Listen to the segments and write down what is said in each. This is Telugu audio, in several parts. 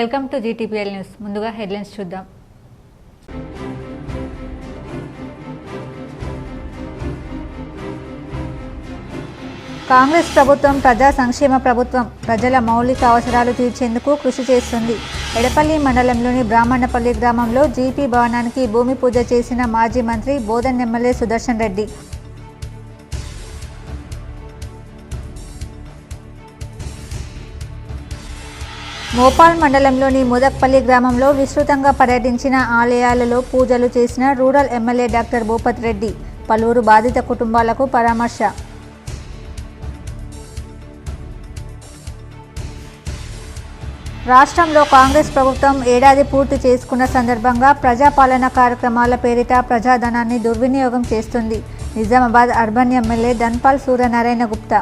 Welcome to GTPL news. ముందుగా హెడ్లైన్స్ చూద్దాం. కాంగ్రెస్ ప్రభుత్వం ప్రజా సంక్షేమ ప్రభుత్వం. ప్రజల మౌలిక అవసరాలు తీర్చేందుకు కృషి చేస్తుంది. ఎడపల్లి మండలంలోని బ్రాహ్మణపల్లి గ్రామంలో జీపీ భవనానికి భూమి పూజ చేసిన మాజీ మంత్రి బోధన్ ఎమ్మెల్యే సుదర్శన్ రెడ్డి. మోపాల్ మండలంలోని ముదక్పల్లి గ్రామంలో విస్తృతంగా పర్యటించిన ఆలయాలలో పూజలు చేసిన rural MLA doctor Bhupath Reddy. పలువురు బాధిత కుటుంబాలకు పరామర్శ. రాష్ట్రంలో కాంగ్రెస్ ప్రభుత్వం ఏడాది పూర్తి చేసుకున్న సందర్భంగా ప్రజాపాలన కార్యక్రమాల పేరిట ప్రజాధనాన్ని దుర్వినియోగం చేస్తుంది. Nizamabad urban MLA Dhanpal Suryanarayana Gupta.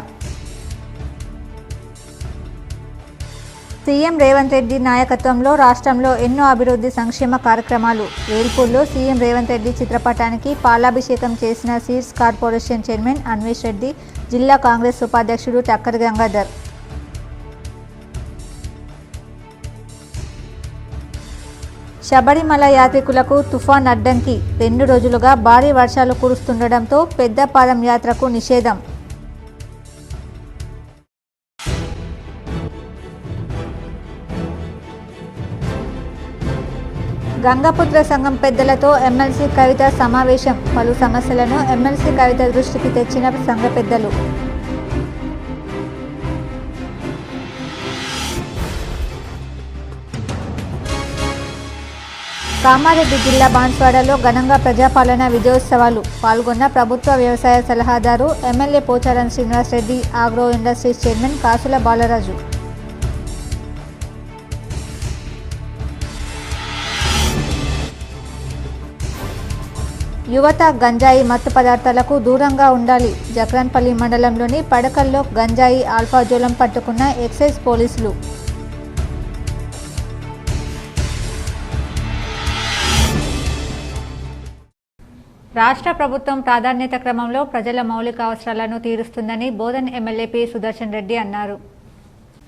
CM Revanth Reddy నాయకత్వంలో రాష్ట్రంలో ఎన్నో అభివృద్ధి సంక్షేమ కార్యక్రమాలు. వేల్పూర్లో సీఎం రేవంత్ రెడ్డి చిత్రపటానికి పాలాభిషేకం చేసిన seeds corporation chairman Anvesh Reddy, జిల్లా కాంగ్రెస్ ఉపాధ్యక్షుడు టక్కర్ గంగాధర్. శబరిమల యాత్రికులకు తుఫాన్ అడ్డంకి. 2 రోజులుగా భారీ వర్షాలు కురుస్తుండటంతో పెద్దపాదం యాత్రకు నిషేధం. గంగపుత్ర సంఘం పెద్దలతో ఎమ్మెల్సీ కవిత సమావేశం. పలు సమస్యలను ఎమ్మెల్సీ కవిత దృష్టికి తెచ్చిన సంఘ పెద్దలు. కామారెడ్డి జిల్లా బాన్స్వాడలో ఘనంగా ప్రజాపాలన విజయోత్సవాలు. పాల్గొన్న ప్రభుత్వ వ్యవసాయ సలహాదారు MLA Pocharam Srinivas Reddy, agro industries chairman కాసుల బాలరాజు. యువత గంజాయి మత్తు పదార్థాలకు దూరంగా ఉండాలి. జక్రన్పల్లి మండలంలోని పడకల్లో గంజాయి ఆల్ఫాజోలం పట్టుకున్న ఎక్సైజ్ పోలీసులు. రాష్ట్ర ప్రభుత్వం ప్రాధాన్యత క్రమంలో ప్రజల మౌలిక అవసరాలను తీరుస్తుందని బోధన్ ఎమ్మెల్యే పి సుదర్శన్ రెడ్డి అన్నారు.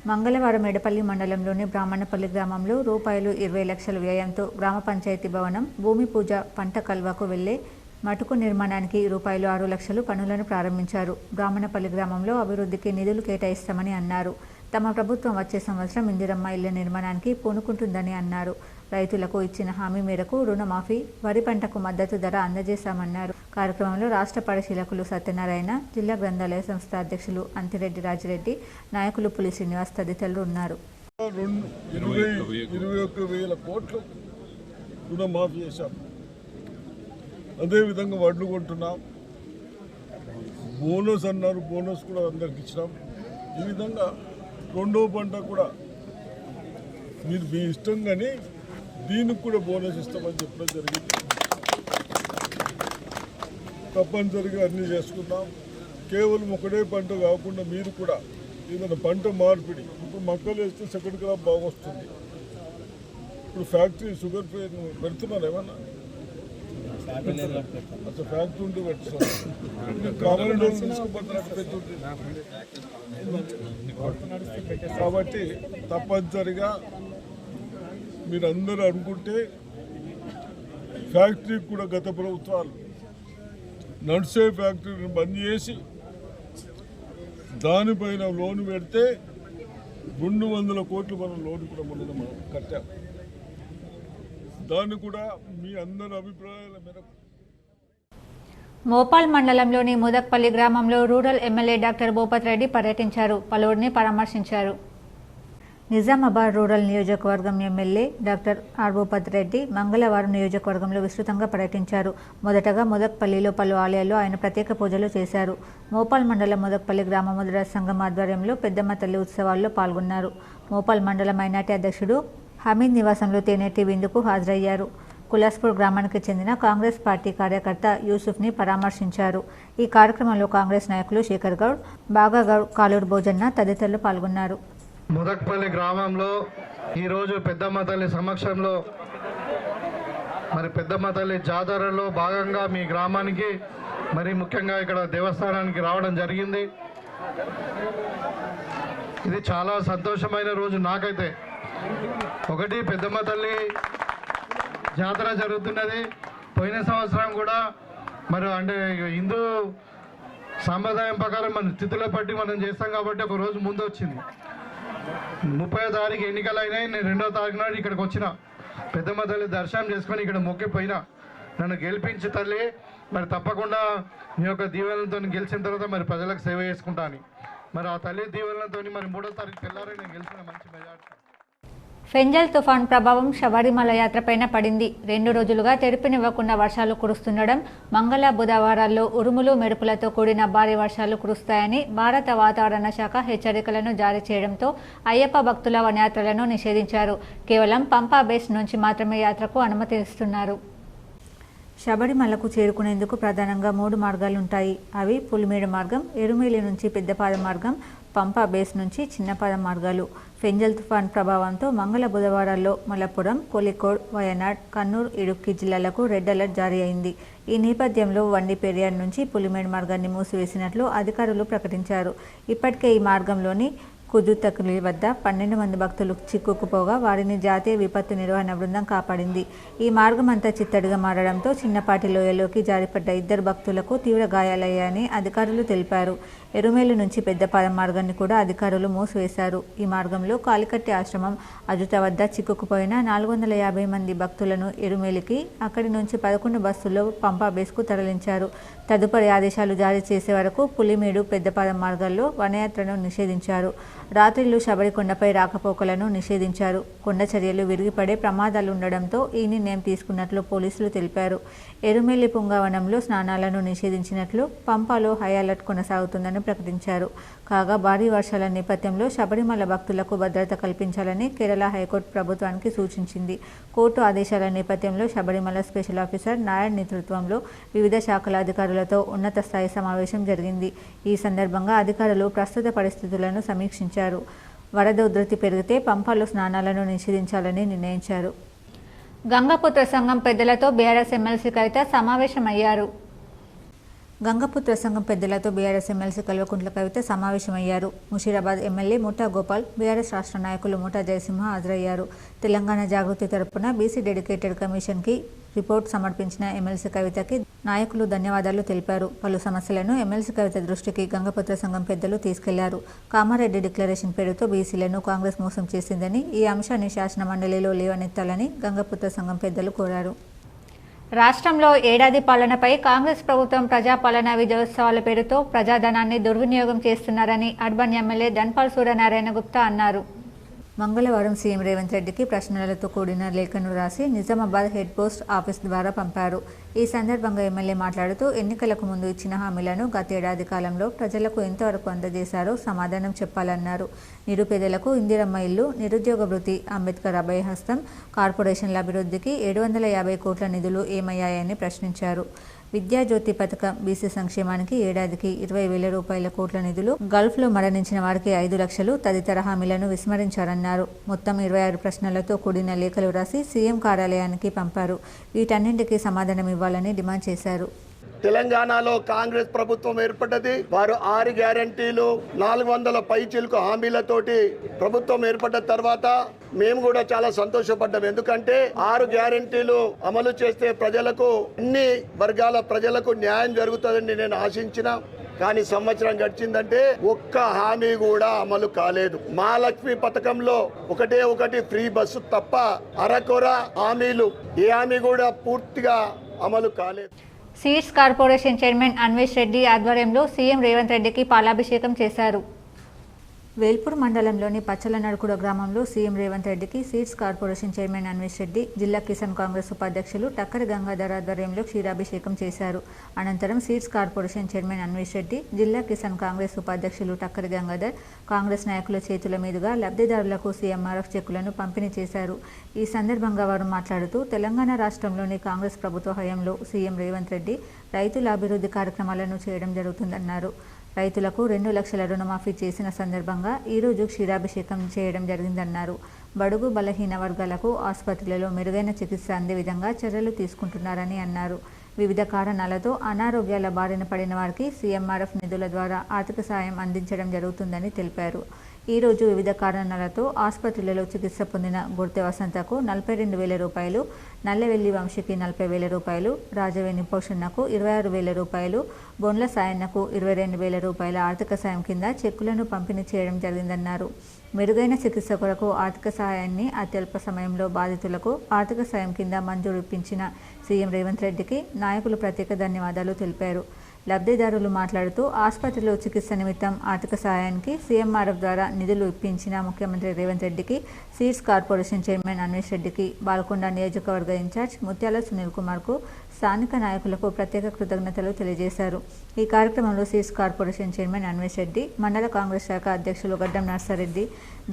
మంగళవారం ఎడపల్లి మండలంలోని బ్రాహ్మణపల్లి గ్రామంలో రూపాయలు 20 లక్షల వ్యయంతో గ్రామ పంచాయతీ భవనం, భూమి పూజ, పంట కల్వకు వెళ్లే మటుకు నిర్మాణానికి రూపాయలు 6 లక్షలు పనులను ప్రారంభించారు. బ్రాహ్మణపల్లి గ్రామంలో అభివృద్ధికి నిధులు కేటాయిస్తామని అన్నారు. తమ ప్రభుత్వం వచ్చే సంవత్సరం ఇందిరమ్మ ఇళ్ల నిర్మాణానికి పూనుకుంటుందని అన్నారు. రైతులకు ఇచ్చిన హామీ మేరకు రుణమాఫీ, వరి పంటకు మద్దతు ధర అందజేశామన్నారు. కార్యక్రమంలో రాష్ట్ర పరిశీలకులు సత్యనారాయణ, జిల్లా గ్రంథాలయ సంస్థ అధ్యక్షులు అంతిరెడ్డి రాజిరెడ్డి, నాయకులు పులి శ్రీనివాస్ తదితరులు ఉన్నారు. 21,000 కోట్లు రుణమాఫీ చేశాం. అదేవిధంగా వడ్లు కొంటున్నాం. బోనస్ అన్నారు, బోనస్ కూడా అందరికి ఇచ్చినాం. ఈ విధంగా 2వ పంట కూడా మీరు మీ ఇష్టం కానీ దీనికి కూడా బోనస్ ఇస్తామని చెప్పడం జరిగింది. తప్పనిసరిగా అన్నీ చేసుకున్నాం. కేవలం ఒకటే పంట కాకుండా మీరు కూడా ఏదైనా పంట మార్పిడి, ఇప్పుడు మొక్కలు వేస్తే సెకండ్ క్రాప్ బాగా వస్తుంది. ఇప్పుడు ఫ్యాక్టరీ షుగర్ పెడుతున్నారు ఏమన్నా అసలు ఫ్యాక్టరీ ఉంటే పెట్టుకోవాలి. కామన్ తీసుకుపోతున్నట్టు పెట్టుంటుంది. కాబట్టి తప్పనిసరిగా మీరందరూ అనుకుంటే ఫ్యాక్టరీకి కూడా గత ప్రభుత్వాలు నడిచే ఫ్యాక్టరీని బంద్ చేసి దానిపైన లోన్ పెడితే 200 కోట్లు మనం లోన్ కూడా మనం కట్టాం. దాన్ని కూడా మీ అందరి అభిప్రాయాల మేరకు. మోపాల్ మండలంలోని ముదక్పల్లి గ్రామంలో rural MLA doctor Bhupath Reddy పర్యటించారు. పలువురిని పరామర్శించారు. నిజామాబాద్ రూరల్ నియోజకవర్గం MLA doctor R Bhupath Reddy మంగళవారం నియోజకవర్గంలో విస్తృతంగా పర్యటించారు. మొదటగా ముదక్పల్లిలో పలు ఆలయాల్లో ఆయన ప్రత్యేక పూజలు చేశారు. మోపాల్ మండలం ముదక్పల్లి గ్రామ ముద్ర సంఘం ఆధ్వర్యంలో పెద్దమ్మ తల్లి ఉత్సవాల్లో పాల్గొన్నారు. మోపాల్ మండల మైనార్టీ అధ్యక్షుడు హమీద్ నివాసంలో తేనెటి విందుకు హాజరయ్యారు. కులాస్పూర్ గ్రామానికి చెందిన కాంగ్రెస్ పార్టీ కార్యకర్త యూసుఫ్ని పరామర్శించారు. ఈ కార్యక్రమంలో కాంగ్రెస్ నాయకులు శేఖర్ గౌడ్, బాగాగౌడ్, కాలూరు భోజన్న తదితరులు పాల్గొన్నారు. ముదక్పల్లి గ్రామంలో ఈరోజు పెద్దమ్మ తల్లి సమక్షంలో మరి పెద్దమ్మ తల్లి జాతరలో భాగంగా మీ గ్రామానికి మరి ముఖ్యంగా ఇక్కడ దేవస్థానానికి రావడం జరిగింది. ఇది చాలా సంతోషమైన రోజు నాకైతే. ఒకటి పెద్దమ్మ తల్లి జాతర జరుగుతున్నది. పోయిన సంవత్సరం కూడా మరి అంటే హిందూ సాంప్రదాయం ప్రకారం మన తిథుల పట్టి మనం చేస్తాం కాబట్టి ఒక రోజు ముందు వచ్చింది. 30వ తారీఖు ఎన్నికలు అయినాయి. నేను 2వ తారీఖు నాడు ఇక్కడికి వచ్చిన పెద్దమ్మ తల్లి దర్శనం చేసుకొని ఇక్కడ మొక్కిపోయినా. నన్ను గెలిపించి తల్లి మరి తప్పకుండా మీ యొక్క దీవెనలతో గెలిచిన తర్వాత మరి ప్రజలకు సేవ చేసుకుంటా అని మరి ఆ తల్లి దీవెనలతో మరి 3వ తారీఖు తెల్లారి నేను గెలిచిన మంచి మెజార్టీ. ఫెంజల్ తుఫాన్ ప్రభావం శబరిమల యాత్రపైన పడింది. 2 రోజులుగా తెరిపినివ్వకుండా వర్షాలు కురుస్తుండడం, మంగళ బుధవారాల్లో ఉరుములు మెరుపులతో కూడిన భారీ వర్షాలు కురుస్తాయని భారత వాతావరణ శాఖ హెచ్చరికలను జారీ చేయడంతో అయ్యప్ప భక్తుల వనయాత్రలను నిషేధించారు. కేవలం పంపా బేస్ నుంచి మాత్రమే యాత్రకు అనుమతిస్తున్నారు. శబరిమలకు చేరుకునేందుకు ప్రధానంగా 3 మార్గాలుంటాయి. అవి పులిమేడు మార్గం, ఎరుమేలి నుంచి పెద్దపాదం మార్గం, పంపా బేస్ నుంచి చిన్నపాదం మార్గాలు. ఫెంజల్ తుఫాన్ ప్రభావంతో మంగళ బుధవారాల్లో మలప్పురం, కోలికోడ్, వయనాడ్, కన్నూర్, ఇడుక్కి జిల్లాలకు రెడ్ అలర్ట్ జారీ అయింది. ఈ నేపథ్యంలో వండి పెరియార్ నుంచి పులిమేడు మార్గాన్ని మూసివేసినట్లు అధికారులు ప్రకటించారు. ఇప్పటికే ఈ మార్గంలోని కుదుతకులి వద్ద 12 మంది భక్తులు చిక్కుకుపోగా వారిని జాతీయ విపత్తు నిర్వహణ బృందం కాపాడింది. ఈ మార్గం అంతా చిత్తడిగా మారడంతో చిన్నపాటి లోయలోకి జారిపడ్డ 2 భక్తులకు తీవ్ర గాయాలయ్యాయని అధికారులు తెలిపారు. ఎరుమేలు నుంచి పెద్దపాదం మార్గాన్ని కూడా అధికారులు మూసివేశారు. ఈ మార్గంలో కాలికట్టి ఆశ్రమం అజుత వద్ద చిక్కుకుపోయిన 450 మంది భక్తులను ఎరుమేలికి, అక్కడి నుంచి 11 బస్సుల్లో పంపా బేస్కు తరలించారు. తదుపరి ఆదేశాలు జారీ చేసే వరకు పులిమేడు, పెద్దపాదం మార్గాల్లో వనయాత్రను నిషేధించారు. రాత్రిళ్లు శబరికొండపై రాకపోకలను నిషేధించారు. కొండ చర్యలు విరిగిపడే ప్రమాదాలుండడంతో ఈ నిర్ణయం తీసుకున్నట్లు పోలీసులు తెలిపారు. ఎరుమెల్లి పుంగవనంలో స్నానాలను నిషేధించినట్లు, పంపాలో హై అలర్ట్ కొనసాగుతుందని ప్రకటించారు. కాగా భారీ వర్షాల నేపథ్యంలో శబరిమల భక్తులకు భద్రత కల్పించాలని కేరళ హైకోర్టు ప్రభుత్వానికి సూచించింది. కోర్టు ఆదేశాల నేపథ్యంలో శబరిమల స్పెషల్ ఆఫీసర్ నాయర్ నేతృత్వంలో వివిధ శాఖల అధికారులతో ఉన్నత స్థాయి సమావేశం జరిగింది. ఈ సందర్భంగా అధికారులు ప్రస్తుత పరిస్థితులను సమీక్షించారు. వరద ఉధృతి పెరిగితే పంపాలో స్నానాలను నిషేధించాలని నిర్ణయించారు. గంగపుత్ర సంఘం పెద్దలతో బీఆర్ఎస్ ఎమ్మెల్సీ కవిత సమావేశమయ్యారు. గంగపుత్ర సంఘం పెద్దలతో బీఆర్ఎస్ ఎమ్మెల్సీ కల్వకుంట్ల కవిత సమావేశమయ్యారు. ముషీరాబాద్ ఎమ్మెల్యే ముఠా గోపాల్, బీఆర్ఎస్ రాష్ట్ర నాయకులు ముఠా జయసింహ హాజరయ్యారు. తెలంగాణ జాగృతి తరపున బీసీ డెడికేటెడ్ కమిషన్కి రిపోర్ట్ సమర్పించిన ఎమ్మెల్సీ కవితకి నాయకులు ధన్యవాదాలు తెలిపారు. పలు సమస్యలను ఎమ్మెల్సీ కవిత దృష్టికి గంగపుత్ర సంఘం పెద్దలు తీసుకెళ్లారు. కామారెడ్డి డిక్లరేషన్ పేరుతో బీసీలను కాంగ్రెస్ మోసం చేసిందని, ఈ అంశాన్ని శాసన మండలిలో లేవనెత్తాలని గంగపుత్ర సంఘం పెద్దలు కోరారు. రాష్ట్రంలో ఏడాది పాలనపై కాంగ్రెస్ ప్రభుత్వం ప్రజాపాలన విజయోత్సవాల పేరుతో ప్రజాధనాన్ని దుర్వినియోగం చేస్తున్నారని అర్బన్ ఎమ్మెల్యే ధన్పాల్ సూర్యనారాయణ గుప్తా అన్నారు. మంగళవారం సీఎం రేవంత్ రెడ్డికి ప్రశ్నలతో కూడిన లేఖను రాసి నిజామాబాద్ హెడ్ పోస్ట్ ఆఫీస్ ద్వారా పంపారు. ఈ సందర్భంగా ఎమ్మెల్యే మాట్లాడుతూ ఎన్నికలకు ముందు ఇచ్చిన హామీలను గతేడాది కాలంలో ప్రజలకు ఎంతవరకు అందజేశారో సమాధానం చెప్పాలన్నారు. నిరుపేదలకు ఇందిరమ్మ ఇల్లు, నిరుద్యోగ వృత్తి, అంబేద్కర్ అభయ హస్తం, కార్పొరేషన్ల అభివృద్ధికి 750 కోట్ల నిధులు ఏమయ్యాయని ప్రశ్నించారు. విద్యాజ్యోతి పథకం, బీసీ సంక్షేమానికి ఏడాదికి 20,000 రూపాయల కోట్ల నిధులు, గల్ఫ్లో మరణించిన వారికి 5 లక్షలు తదితర హామీలను విస్మరించారన్నారు. మొత్తం 26 ప్రశ్నలతో కూడిన లేఖలు రాసి సీఎం కార్యాలయానికి పంపారు. వీటన్నింటికీ సమాధానం ఇవ్వాలని డిమాండ్ చేశారు. తెలంగాణలో కాంగ్రెస్ ప్రభుత్వం ఏర్పడ్డది. వారు 6 గ్యారంటీలు, 400 పైచిలుకు హామీలతోటి ప్రభుత్వం ఏర్పడ్డ తర్వాత మేము కూడా చాలా సంతోషపడ్డాం. ఎందుకంటే 6 గ్యారంటీలు అమలు చేస్తే ప్రజలకు, అన్ని వర్గాల ప్రజలకు న్యాయం జరుగుతుందని నేను ఆశించిన. కానీ సంవత్సరం గడిచిందంటే ఒక్క హామీ కూడా అమలు కాలేదు. మహాలక్ష్మి పథకంలో ఒకటి ఫ్రీ బస్సు తప్ప అరకొర హామీలు, ఏ హామీ కూడా పూర్తిగా అమలు కాలేదు. Seeds corporation chairman Anvesh Reddy ఆధ్వర్యంలో సీఎం రేవంత్ రెడ్డికి పాలాభిషేకం చేశారు. వేల్పూర్ మండలంలోని పచ్చలనడుకుడ గ్రామంలో సీఎం రేవంత్ రెడ్డికి seeds corporation chairman Anvesh Reddy, జిల్లా కిసాన్ కాంగ్రెస్ ఉపాధ్యక్షులు టక్కరి గంగాధర్ ఆధ్వర్యంలో క్షీరాభిషేకం చేశారు. అనంతరం seeds corporation chairman Anvesh Reddy, జిల్లా కిసాన్ కాంగ్రెస్ ఉపాధ్యక్షులు టక్కరి గంగాధర్, కాంగ్రెస్ నాయకుల చేతుల మీదుగా లబ్ధిదారులకు సీఎంఆర్ఎఫ్ చెక్కులను పంపిణీ చేశారు. ఈ సందర్భంగా వారు మాట్లాడుతూ తెలంగాణ రాష్ట్రంలోని కాంగ్రెస్ ప్రభుత్వ హయాంలో సీఎం రేవంత్ రెడ్డి రైతుల అభివృద్ధి కార్యక్రమాలను చేయడం జరుగుతుందన్నారు. రైతులకు 2 లక్షల రుణమాఫీ చేసిన సందర్భంగా ఈరోజు క్షీరాభిషేకం చేయడం జరిగిందన్నారు. బడుగు బలహీన వర్గాలకు ఆసుపత్రులలో మెరుగైన చికిత్స అందే విధంగా చర్యలు తీసుకుంటున్నారని అన్నారు. వివిధ కారణాలతో అనారోగ్యాల బారిన పడిన వారికి సీఎంఆర్ఎఫ్ నిధుల ద్వారా ఆర్థిక సాయం అందించడం జరుగుతుందని తెలిపారు. ఈ రోజు వివిధ కారణాలతో ఆసుపత్రులలో చికిత్స పొందిన గుర్తె వసంతకు 42,000 రూపాయలు, నల్లవెల్లి వంశీకి 40,000 రూపాయలు, రాజవేణి పోషణకు 26,000 రూపాయలు, బొండ్ల సాయన్నకు 22,000 రూపాయల ఆర్థిక సాయం కింద చెక్కులను పంపిణీ చేయడం జరిగిందన్నారు. మెరుగైన చికిత్స కొరకు ఆర్థిక సహాయాన్ని అత్యల్ప సమయంలో బాధితులకు ఆర్థిక సాయం కింద మంజూరు ఇప్పించిన సీఎం రేవంత్ రెడ్డికి నాయకులు ప్రత్యేక ధన్యవాదాలు తెలిపారు. లబ్ధిదారులు మాట్లాడుతూ ఆసుపత్రిలో చికిత్స నిమిత్తం ఆర్థిక సహాయానికి సీఎంఆర్ఎఫ్ ద్వారా నిధులు ఇప్పించిన ముఖ్యమంత్రి రేవంత్ రెడ్డికి, సీడ్స్ కార్పొరేషన్ చైర్మన్ అన్వేష్ రెడ్డికి, బాల్కొండ నియోజకవర్గ ఇన్ఛార్జ్ ముత్యాల సునీల్ కుమార్కు, స్థానిక నాయకులకు ప్రత్యేక కృతజ్ఞతలు తెలియజేశారు. ఈ కార్యక్రమంలో seeds corporation chairman Anvesh Reddy, మండల కాంగ్రెస్ శాఖ అధ్యక్షులు గడ్డం నర్సారెడ్డి,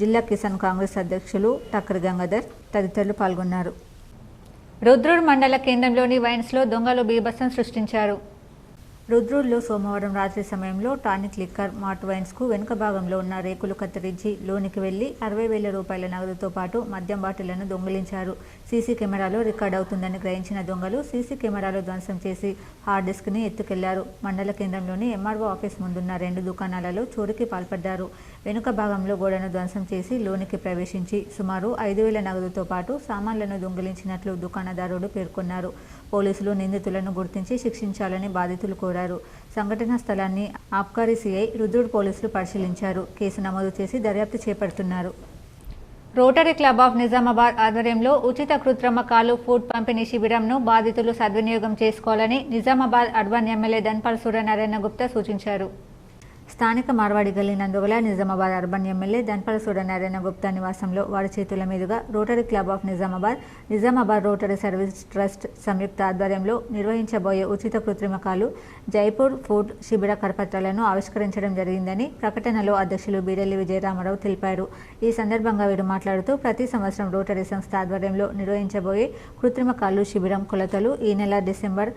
జిల్లా కిసాన్ కాంగ్రెస్ అధ్యక్షులు టక్కరి గంగాధర్ తదితరులు పాల్గొన్నారు. రుద్రూర్ మండల కేంద్రంలోని వైన్స్లో దొంగలు బీభత్సం సృష్టించారు. రుద్రూర్లో సోమవారం రాత్రి సమయంలో టానిక్ లిక్కర్ మార్ట్ వైన్స్కు వెనుక భాగంలో ఉన్న రేకులు కత్తిరించి లోనికి వెళ్లి 60,000 రూపాయల నగదుతో పాటు మద్యం బాటిళ్లను దొంగిలించారు. సీసీ కెమెరాలో రికార్డ్ అవుతుందని గ్రహించిన దొంగలు సీసీ కెమెరాలో ధ్వంసం చేసి హార్డ్ డిస్క్ని ఎత్తుకెళ్లారు. మండల కేంద్రంలోని ఎంఆర్ఓ ఆఫీస్ ముందున్న 2 దుకాణాలలో చోరీకి పాల్పడ్డారు. వెనుక భాగంలో గోడను ధ్వంసం చేసి లోనికి ప్రవేశించి సుమారు 5,000 నగదుతో పాటు సామాన్లను దొంగిలించినట్లు దుకాణదారుడు పేర్కొన్నారు. పోలీసులు నిందితులను గుర్తించి శిక్షించాలని బాధితులు కోరారు. సంఘటనా స్థలాన్ని ఆబ్కారీ సీఐ రుద్రూర్ పోలీసులు పరిశీలించారు. కేసు నమోదు చేసి దర్యాప్తు చేపడుతున్నారు. రోటరీ క్లబ్ ఆఫ్ నిజామాబాద్ ఆధ్వర్యంలో ఉచిత కృత్రిమ కాలు ఫుడ్ పంపిణీ శిబిరంను బాధితులు సద్వినియోగం చేసుకోవాలని నిజామాబాద్ అర్బన్ ఎమ్మెల్యే ధన్పాల్ సూర్యనారాయణ గుప్తా సూచించారు. స్థానిక మార్వాడి గల్లీ నందుగల నిజామాబాద్ అర్బన్ ఎమ్మెల్యే ధన్పాల్ సూర్యనారాయణ గుప్తా నివాసంలో వారి చేతుల మీదుగా rotary club of Nizamabad rotary service trust సంయుక్త ఆధ్వర్యంలో నిర్వహించబోయే ఉచిత కృత్రిమ కాలు జైపూర్ ఫుడ్ శిబిర కరపత్రాలను ఆవిష్కరించడం జరిగిందని ప్రకటనలో అధ్యక్షులు బీరెల్లి విజయరామారావు తెలిపారు. ఈ సందర్భంగా వీరు మాట్లాడుతూ ప్రతి సంవత్సరం రోటరీ సంస్థ ఆధ్వర్యంలో నిర్వహించబోయే కృత్రిమ కాలు శిబిరం కొలతలు ఈ నెల డిసెంబర్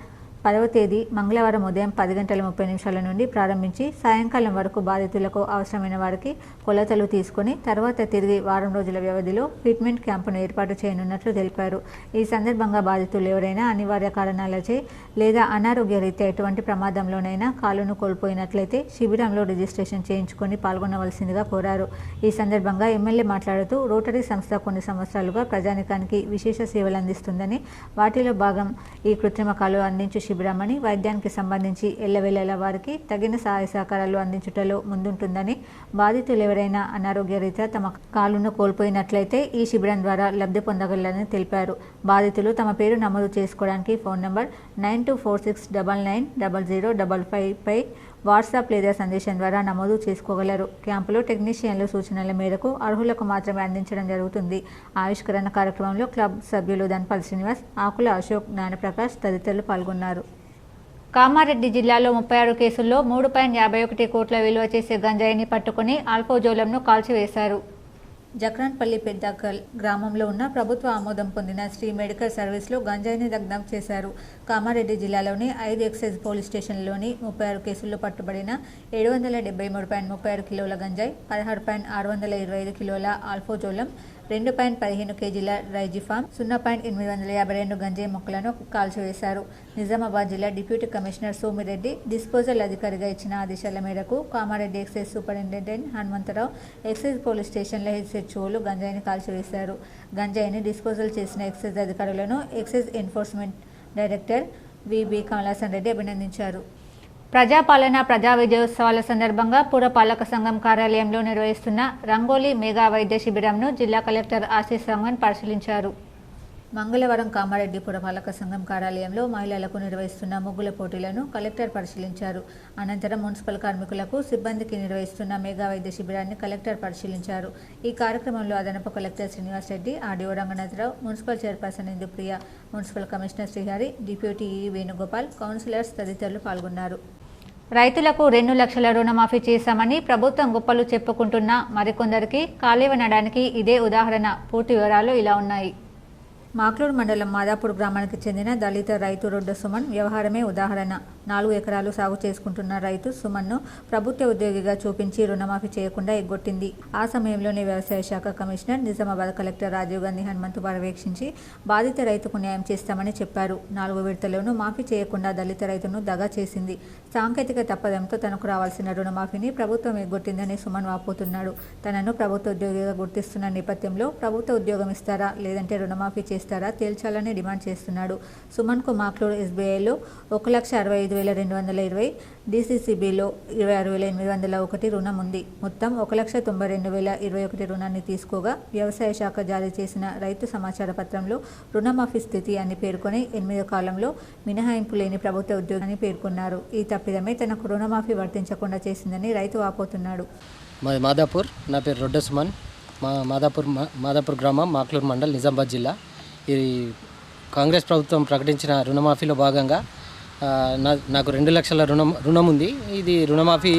10వ తేదీ మంగళవారం ఉదయం 10:30 నుండి ప్రారంభించి సాయంకాలం వరకు బాధితులకు అవసరమైన వారికి కొలతలు తీసుకుని తర్వాత తిరిగి వారం రోజుల వ్యవధిలో ఫిట్మెంట్ క్యాంపును ఏర్పాటు చేయనున్నట్లు తెలిపారు. ఈ సందర్భంగా బాధితులు ఎవరైనా అనివార్య కారణాలచే లేదా అనారోగ్య రీత్యా ఎటువంటి ప్రమాదంలోనైనా కాలును కోల్పోయినట్లయితే శిబిరంలో రిజిస్ట్రేషన్ చేయించుకొని పాల్గొనవలసిందిగా కోరారు. ఈ సందర్భంగా ఎమ్మెల్యే మాట్లాడుతూ రోటరీ సంస్థ కొన్ని సంవత్సరాలుగా ప్రజానికానికి విశేష సేవలు అందిస్తుందని, వాటిలో భాగం ఈ కృత్రిమ కాలు అందించు శిబిరమని, వైద్యానికి సంబంధించి ఎల్లవేళలా వారికి తగిన సహాయ సహకారాలు అందించుటలో ముందుంటుందని, బాధితులు ఎవరైనా అనారోగ్య రీత్యా తమ కాలును కోల్పోయినట్లయితే ఈ శిబిరం ద్వారా లబ్ధి పొందగలరని తెలిపారు. బాధితులు తమ పేరు నమోదు చేసుకోవడానికి ఫోన్ నంబర్ 9246990055 పై వాట్సాప్ లేదా సందేశం ద్వారా నమోదు చేసుకోగలరు. క్యాంపులో టెక్నీషియన్లు సూచనల మేరకు అర్హులకు మాత్రమే అందించడం జరుగుతుంది. ఆవిష్కరణ కార్యక్రమంలో క్లబ్ సభ్యులు ధన్పాల్ శ్రీనివాస్, ఆకుల అశోక్, జ్ఞానప్రకాష్ తదితరులు పాల్గొన్నారు. కామారెడ్డి జిల్లాలో 36 కేసుల్లో 3.51 కోట్ల విలువ చేసే గంజాయిని పట్టుకుని ఆల్ఫోజోలంను కాల్చివేశారు. జక్రాన్పల్లి పెద్దకల్ గ్రామంలో ఉన్న ప్రభుత్వ ఆమోదం పొందిన శ్రీ మెడికల్ సర్వీస్లో గంజాయిని దగ్ధం చేశారు. కామారెడ్డి జిల్లాలోని 5 ఎక్సైజ్ పోలీస్ స్టేషన్లలోని 36 కేసుల్లో పట్టుబడిన 773.36 కిలోల గంజాయి, 16.625 కిలోల ఆల్ఫోజోలం, 2.15 కేజీల రైజిఫామ్, 0.852 గంజాయి మొక్కలను కాల్చివేశారు. నిజామాబాద్ జిల్లా డిప్యూటీ కమిషనర్ సోమిరెడ్డి డిస్పోజల్ అధికారిగా ఇచ్చిన ఆదేశాల మేరకు Kamareddy excise superintendent Hanumantharao, excise police స్టేషన్ల హెచ్ఓలు గంజాయిని కాల్చివేశారు. గంజాయిని డిస్పోజల్ చేసిన ఎక్సైజ్ అధికారులను excise enforcement director VB Kamalasan Reddy అభినందించారు. ప్రజాపాలన ప్రజా విజయోత్సవాల సందర్భంగా పురపాలక సంఘం కార్యాలయంలో నిర్వహిస్తున్న రంగోలీ మెగా వైద్య శిబిరంను జిల్లా కలెక్టర్ ఆశీస్ రంగన్ పరిశీలించారు. మంగళవారం కామారెడ్డి పురపాలక సంఘం కార్యాలయంలో మహిళలకు నిర్వహిస్తున్న ముగ్గుల పోటీలను కలెక్టర్ పరిశీలించారు. అనంతరం మున్సిపల్ కార్మికులకు, సిబ్బందికి నిర్వహిస్తున్న మెగా వైద్య శిబిరాన్ని కలెక్టర్ పరిశీలించారు. ఈ కార్యక్రమంలో అదనపు collector Srinivas Reddy, RDO Ranganatharao, municipal chairperson Indupriya, municipal commissioner Srihari, deputy EE Venugopal, councillors తదితరులు పాల్గొన్నారు. రైతులకు 2 లక్షల రుణమాఫీ చేశామని ప్రభుత్వం గొప్పలు చెప్పుకుంటున్న మరికొందరికి కాలేవనడానికి ఇదే ఉదాహరణ. పూర్తి వివరాలు ఇలా ఉన్నాయి. మాక్లూరు మండలం మాదాపూర్ గ్రామానికి చెందిన దళిత రైతు రొడ్డ సుమన్ వ్యవహారమే ఉదాహరణ. 4 ఎకరాలు సాగు చేసుకుంటున్న రైతు సుమన్ను ప్రభుత్వ ఉద్యోగిగా చూపించి రుణమాఫీ చేయకుండా ఎగ్గొట్టింది. ఆ సమయంలోనే వ్యవసాయ శాఖ కమిషనర్, నిజామాబాద్ కలెక్టర్ రాజీవ్ గాంధీ హనుమంతు పర్యవేక్షించి బాధిత రైతుకు న్యాయం చేస్తామని చెప్పారు. 4 విడతల్లోనూ మాఫీ చేయకుండా దళిత రైతును దగా చేసింది. సాంకేతిక తప్పదంతో తనకు రావాల్సిన రుణమాఫీని ప్రభుత్వం ఎగ్గొట్టిందని సుమన్ వాపోతున్నాడు. తనను ప్రభుత్వ ఉద్యోగిగా గుర్తిస్తున్న నేపథ్యంలో ప్రభుత్వ ఉద్యోగం ఇస్తారా లేదంటే రుణమాఫీ చేస్తారా తేల్చాలని డిమాండ్ చేస్తున్నాడు. సుమన్కు మాక్లూరు ఎస్బీఐలో 1,65,220, డీసీసీబీలో 26,801 రుణం ఉంది. మొత్తం 1,92,021 రుణాన్ని తీసుకోగా వ్యవసాయ శాఖ జారీ చేసిన రైతు సమాచార పత్రంలో రుణమాఫీ స్థితి అని పేర్కొని 8వ కాలంలో మినహాయింపు లేని ప్రభుత్వ ఉద్యోగాన్ని పేర్కొన్నారు. ఈ తప్పిదమే తనకు రుణమాఫీ వర్తించకుండా చేసిందని రైతు వాపోతున్నాడు. మాదాపూర్, నా పేరు రొడ్డ సుమన్. మాదాపూర్ గ్రామం, మాక్లూరు మండల్, నిజామాబాద్ జిల్లా. ఈ కాంగ్రెస్ ప్రభుత్వం ప్రకటించిన రుణమాఫీలో భాగంగా నాకు 2 లక్షల రుణం ఉంది. ఇది రుణమాఫీ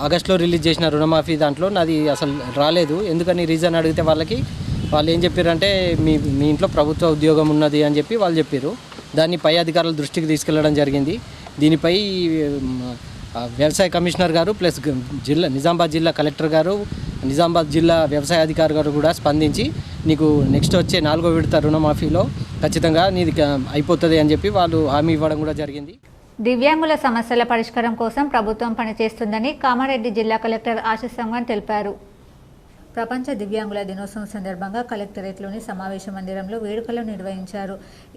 ఆగస్టులో రిలీజ్ చేసిన రుణమాఫీ దాంట్లో నాది అసలు రాలేదు. ఎందుకని రీజన్ అడిగితే వాళ్ళు ఏం చెప్పారంటే మీ ఇంట్లో ప్రభుత్వ ఉద్యోగం ఉన్నది అని చెప్పి వాళ్ళు చెప్పారు. దాన్ని పై అధికారుల దృష్టికి తీసుకెళ్లడం జరిగింది. దీనిపై వ్యవసాయ కమిషనర్ గారు ప్లస్ నిజామాబాద్ జిల్లా కలెక్టర్ గారు, నిజామాబాద్ జిల్లా వ్యవసాయ అధికారి గారు కూడా స్పందించి నీకు నెక్స్ట్ వచ్చే 4వ విడత రుణమాఫీలో ఖచ్చితంగా నీది అయిపోతుంది అని చెప్పి వాళ్ళు హామీ ఇవ్వడం కూడా జరిగింది. దివ్యాంగుల సమస్యల పరిష్కారం కోసం ప్రభుత్వం పనిచేస్తుందని కామారెడ్డి జిల్లా కలెక్టర్ ఆశీష్ సంగన్ తెలిపారు. ప్రపంచ దివ్యాంగుల దినోత్సవం సందర్భంగా కలెక్టరేట్లోని సమావేశ మందిరంలో వేడుకలు నిర్వహించారు.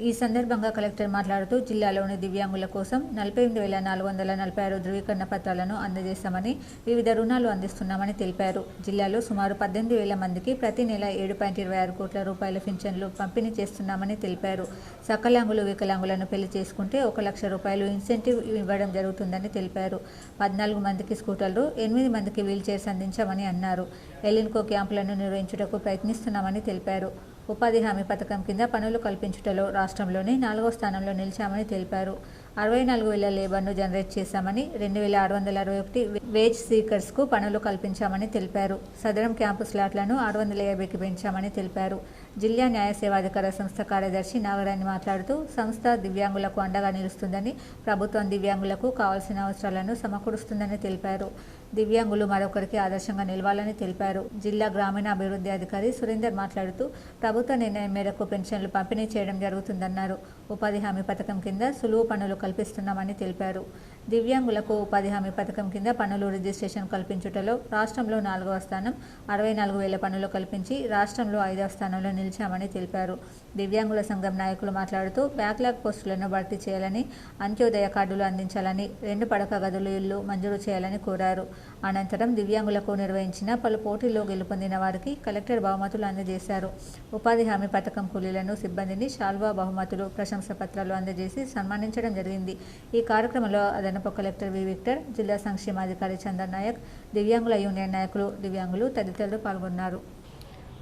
ఈ సందర్భంగా కలెక్టర్ మాట్లాడుతూ జిల్లాలోని దివ్యాంగుల కోసం 48,446 ధృవీకరణ పత్రాలను అందజేస్తామని, వివిధ రుణాలు అందిస్తున్నామని తెలిపారు. జిల్లాలో సుమారు 18,000 మందికి ప్రతి నెల 7.26 కోట్ల రూపాయల పింఛన్లు పంపిణీ చేస్తున్నామని తెలిపారు. సకలాంగులు, వికలాంగులను పెళ్లి చేసుకుంటే 1 లక్ష రూపాయలు ఇన్సెంటివ్ ఇవ్వడం జరుగుతుందని తెలిపారు. 14 మందికి స్కూటర్లు, 8 మందికి వీల్ చైర్స్ అందించామని అన్నారు. ఎలిన్కో క్యాంపులను నిర్వహించుటకు ప్రయత్నిస్తున్నామని తెలిపారు. ఉపాధి హామీ పథకం కింద పనులు కల్పించుటలో రాష్ట్రంలోనే 4వ స్థానంలో నిలిచామని తెలిపారు. 64,000 లేబర్ను జనరేట్ చేశామని, 2,661 వేజ్ సీకర్స్కు పనులు కల్పించామని తెలిపారు. సదరం క్యాంపు స్లాట్లను 650కి పెంచామని తెలిపారు. జిల్లా న్యాయ సేవాధికార సంస్థ కార్యదర్శి నాగరాణి మాట్లాడుతూ సంస్థ దివ్యాంగులకు అండగా నిలుస్తుందని, ప్రభుత్వం దివ్యాంగులకు కావాల్సిన అవసరాలను సమకూరుస్తుందని తెలిపారు. దివ్యాంగులు మరొకరికి ఆదర్శంగా నిలవాలని తెలిపారు. జిల్లా గ్రామీణ అభివృద్ధి అధికారి సురేందర్ మాట్లాడుతూ ప్రభుత్వ నిర్ణయం మేరకు పెన్షన్లు పంపిణీ చేయడం జరుగుతుందన్నారు. ఉపాధి హామీ పథకం కింద సులువు పనులు కల్పిస్తున్నామని తెలిపారు. దివ్యాంగులకు ఉపాధి హామీ పథకం కింద పనులు రిజిస్ట్రేషన్ కల్పించుటలో రాష్ట్రంలో 4వ స్థానం, 64,000 పనులు కల్పించి రాష్ట్రంలో 5వ స్థానంలో నిలిచామని తెలిపారు. దివ్యాంగుల సంఘం నాయకులు మాట్లాడుతూ బ్యాక్లాగ్ పోస్టులను భర్తీ చేయాలని, అంత్యోదయ కార్డులు అందించాలని, 2 పడక గదులు ఇళ్లు మంజూరు చేయాలని కోరారు. అనంతరం దివ్యాంగులకు నిర్వహించిన పలు పోటీల్లో గెలుపొందిన వారికి కలెక్టర్ బహుమతులు అందజేశారు. ఉపాధి హామీ పథకం కూలీలను, సిబ్బందిని శాల్వా, బహుమతులు, ప్రశంసా పత్రాలు అందజేసి సన్మానించడం జరిగింది. ఈ కార్యక్రమంలో అదనపు కలెక్టర్ వి విక్టర్, జిల్లా సంక్షేమాధికారి చందన్ నాయక్, దివ్యాంగుల యూనియన్ నాయకులు, దివ్యాంగులు తదితరులు పాల్గొన్నారు.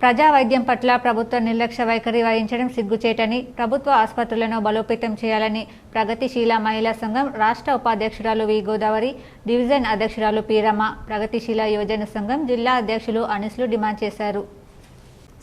ప్రజా వైద్యం పట్ల ప్రభుత్వ నిర్లక్ష్య వైఖరి వహించడం సిగ్గుచేటని, ప్రభుత్వ ఆసుపత్రులను బలోపేతం చేయాలని ప్రగతిశీల మహిళా సంఘం రాష్ట్ర ఉపాధ్యక్షురాలు వి గోదావరి, డివిజన్ అధ్యక్షురాలు పి రమ, ప్రగతిశీల యువజన సంఘం జిల్లా అధ్యక్షులు అనిస్లు డిమాండ్ చేశారు.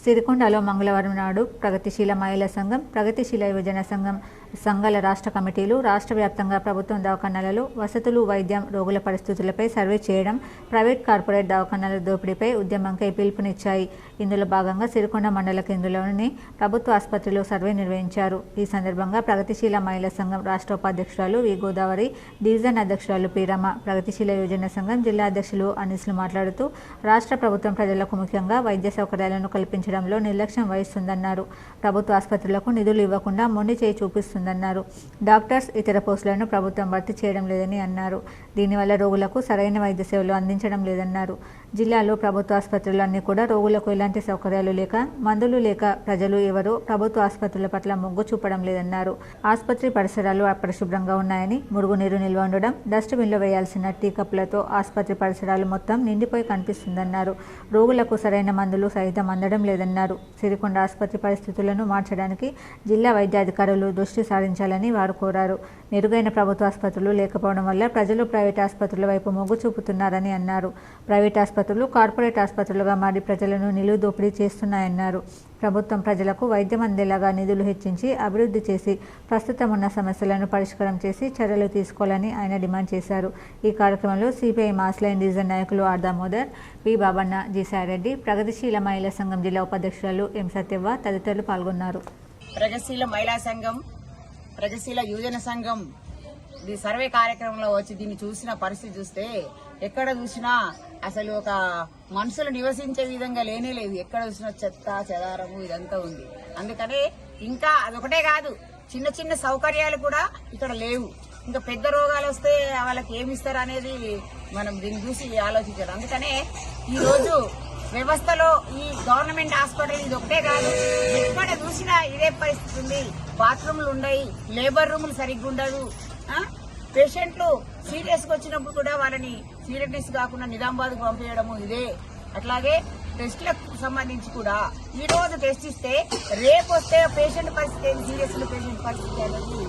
సిరికొండలో మంగళవారం నాడు ప్రగతిశీల మహిళా సంఘం, ప్రగతిశీల యువజన సంఘం సంఘాల రాష్ట్ర కమిటీలు రాష్ట్ర వ్యాప్తంగా ప్రభుత్వం దవాఖానాలలో వసతులు, వైద్యం, రోగుల పరిస్థితులపై సర్వే చేయడం, ప్రైవేట్, కార్పొరేట్ దవాఖానాల దోపిడీపై ఉద్యమంకై పిలుపునిచ్చాయి. ఇందులో భాగంగా సిరికొండ మండల కేంద్రంలోని ప్రభుత్వ ఆసుపత్రిలో సర్వే నిర్వహించారు. ఈ సందర్భంగా ప్రగతిశీల మహిళా సంఘం రాష్ట్ర ఉపాధ్యక్షురాలు వి గోదావరి, డివిజన్ అధ్యక్షురాలు పి రమ, ప్రగతిశీల యువజన సంఘం జిల్లా అధ్యక్షులు అనిస్లు మాట్లాడుతూ రాష్ట్ర ప్రభుత్వం ప్రజలకు ముఖ్యంగా వైద్య సౌకర్యాలను కల్పించడంలో నిర్లక్ష్యం వహిస్తుందన్నారు. ప్రభుత్వ ఆసుపత్రులకు నిధులు ఇవ్వకుండా మొండి చేయి చూపిస్తుందన్నారు. డాక్టర్స్, ఇతర పోస్టులను ప్రభుత్వం భర్తీ చేయడం లేదని అన్నారు. దీనివల్ల రోగులకు సరైన వైద్య సేవలు అందించడం లేదన్నారు. జిల్లాలో ప్రభుత్వ ఆసుపత్రులు అన్నీ కూడా రోగులకు ఎలాంటి సౌకర్యాలు లేక, మందులు లేక ప్రజలు ఎవరూ ప్రభుత్వ ఆసుపత్రుల పట్ల మొగ్గు చూపడం లేదన్నారు. ఆసుపత్రి పరిసరాలు అపరిశుభ్రంగా ఉన్నాయని, మురుగునీరు నిల్వ ఉండడం, డస్ట్బిన్లో వేయాల్సిన టీ కప్పులతో ఆసుపత్రి పరిసరాలు మొత్తం నిండిపోయి కనిపిస్తుందన్నారు. రోగులకు సరైన మందులు సైతం అందడం లేదన్నారు. సిరికొండ ఆసుపత్రి పరిస్థితులను మార్చడానికి జిల్లా వైద్యాధికారులు దృష్టి సారించాలని వారు కోరారు. మెరుగైన ప్రభుత్వ ఆసుపత్రులు లేకపోవడం వల్ల ప్రజలు ప్రైవేట్ ఆసుపత్రుల వైపు మొగ్గు చూపుతున్నారని అన్నారు. ప్రైవేట్ ఆసుపత్రులు ఆసుపత్రులు కార్పొరేట్ ఆసుపత్రులుగా మారి ప్రజలను నిలువు దోపిడీ చేస్తున్నాయన్నారు. ప్రభుత్వం ప్రజలకు వైద్యం అందేలాగా నిధులు హెచ్చించి అభివృద్ధి చేసి ప్రస్తుతం ఉన్న సమస్యలను పరిష్కారం చేసి చర్యలు తీసుకోవాలని ఆయన డిమాండ్ చేశారు. ఈ కార్యక్రమంలో సిపిఐ మాస్లైన్ డివిజన్ నాయకులు ఆర్ దామోదర్, పి బాబన్న, జి సాయిరెడ్డి, ప్రగతిశీల మహిళా సంఘం జిల్లా ఉపాధ్యక్షురాలు ఎం సత్యవ్వ తదితరులు పాల్గొన్నారు. ప్రగతిశీల మహిళా సంఘం, ప్రగతిశీల యువజన సంఘం ఈ సర్వే కార్యక్రమంలో వచ్చి దీన్ని చూసిన పరిస్థితి చూస్తే ఎక్కడ చూసినా అసలు ఒక మనుషులు నివసించే విధంగా లేనే లేదు. ఎక్కడ చూసినా చెత్త చెదారము ఇదంతా ఉంది. అందుకనే ఇంకా అదొకటే కాదు, చిన్న చిన్న సౌకర్యాలు కూడా ఇక్కడ లేవు. ఇంకా పెద్ద రోగాలు వస్తే వాళ్ళకి ఏమి ఇస్తారు అనేది మనం దీన్ని చూసి ఆలోచించాలి. అందుకనే ఈ రోజు వ్యవస్థలో ఈ గవర్నమెంట్ హాస్పిటల్ ఇది ఒకటే కాదు, ఎక్కడ చూసినా ఇదే పరిస్థితి ఉంది. బాత్రూమ్లు ఉన్నాయి, లేబర్ రూములు సరిగ్గా ఉండదు. పేషెంట్లు సీరియస్ గా వచ్చినప్పుడు కూడా వాళ్ళని సీరియస్ కాకుండా నిజామాబాద్కు పంపించడము ఇదే. అట్లాగే టెస్టులకు సంబంధించి కూడా ఈ రోజు టెస్ట్ ఇస్తే రేపు వస్తే పేషెంట్ పరిస్థితి ఏంటి, సీరియస్ పేషెంట్ పరిస్థితి అనేది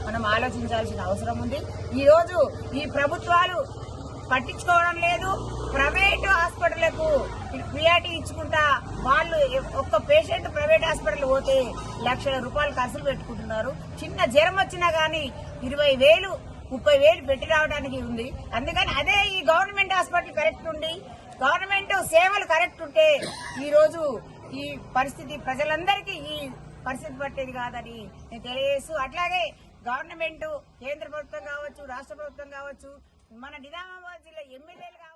మనం ఆలోచించాల్సిన అవసరం ఉంది. ఈ రోజు ఈ ప్రభుత్వాలు పట్టించుకోవడం లేదు. ప్రైవేటు హాస్పిటళ్లకు ప్రియారిటీ ఇచ్చుకుంటా వాళ్ళు ఒక్క పేషెంట్ ప్రైవేట్ హాస్పిటల్ పోతే లక్షల రూపాయలు ఖర్చులు పెట్టుకుంటున్నారు. చిన్న జ్వరం వచ్చినా గానీ 20,000, 30,000 పెట్టి రావడానికి ఉంది. అందుకని అదే ఈ గవర్నమెంట్ హాస్పిటల్ కరెక్ట్ ఉండి గవర్నమెంట్ సేవలు కరెక్ట్ ఉంటే ఈ రోజు ఈ పరిస్థితి ప్రజలందరికీ ఈ పరిస్థితి పట్టేది కాదని నేను తెలియజేస్తూ, అట్లాగే గవర్నమెంట్ కేంద్ర ప్రభుత్వం కావచ్చు, రాష్ట్ర ప్రభుత్వం కావచ్చు, మన నిజామాబాద్ జిల్లా ఎమ్మెల్యేలు కావచ్చు.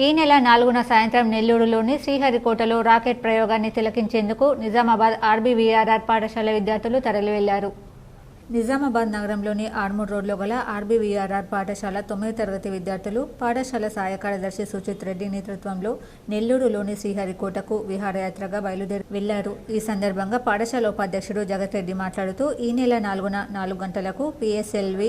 ఈ నెల 4న సాయంత్రం నెల్లూరులోని శ్రీహరికోటలో రాకెట్ ప్రయోగాన్ని తిలకించేందుకు నిజామాబాద్ ఆర్బీవీఆర్ఆర్ పాఠశాల విద్యార్థులు తరలివెళ్లారు. నిజామాబాద్ నగరంలోని ఆర్మూర్ రోడ్లో గల ఆర్బీవీఆర్ఆర్ పాఠశాల 9వ తరగతి విద్యార్థులు పాఠశాల సహాయ కార్యదర్శి సుచిత్ రెడ్డి నేతృత్వంలో నెల్లూరులోని శ్రీహరికోటకు విహారయాత్రగా బయలుదేరి వెళ్లారు. ఈ సందర్భంగా పాఠశాల ఉపాధ్యక్షుడు జగత్ రెడ్డి మాట్లాడుతూ ఈ నెల 4న 4 గంటలకు PSLV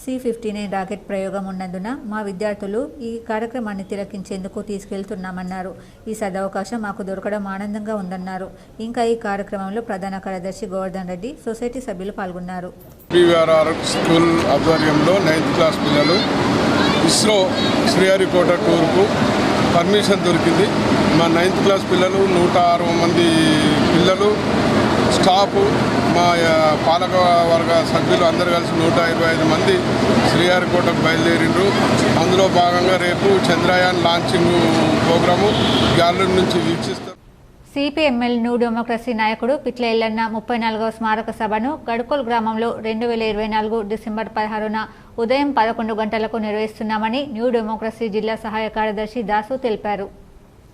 C-59 రాకెట్ ప్రయోగం ఉన్నందున మా విద్యార్థులు ఈ కార్యక్రమాన్ని తిలకించేందుకు తీసుకెళ్తున్నామన్నారు. ఈ సదవకాశం మాకు దొరకడం ఆనందంగా ఉందన్నారు. ఇంకా ఈ కార్యక్రమంలో ప్రధాన కార్యదర్శి గోవర్ధన్ రెడ్డి, సొసైటీ సభ్యులు పాల్గొన్నారు. PVRR స్కూల్ ఆధ్వర్యంలో 9th క్లాస్ పిల్లలు ఇస్రో శ్రీహరికోట టూర్కు పర్మిషన్ దొరికింది. మా 9th క్లాస్ పిల్లలు 106 మంది పిల్లలు, స్టాఫ్, మా పాలక వర్గ సభ్యులు అందరూ కలిసి 125 మంది శ్రీహరికోటకు బయలుదేరిండ్రు. అందులో భాగంగా రేపు చంద్రయాన్ లాంచింగ్ ప్రోగ్రాము గ్యాలరీ నుంచి వీక్షిస్తారు. సిపిఎంఎల్ న్యూ డెమోక్రసీ నాయకుడు పిట్ల ఎల్లన్న 34వ స్మారక సభను గడుకోల్ గ్రామంలో 2024 డిసెంబర్ 16న ఉదయం 11 గంటలకు నిర్వహిస్తున్నామని న్యూ డెమోక్రసీ జిల్లా సహాయ కార్యదర్శి దాసు తెలిపారు.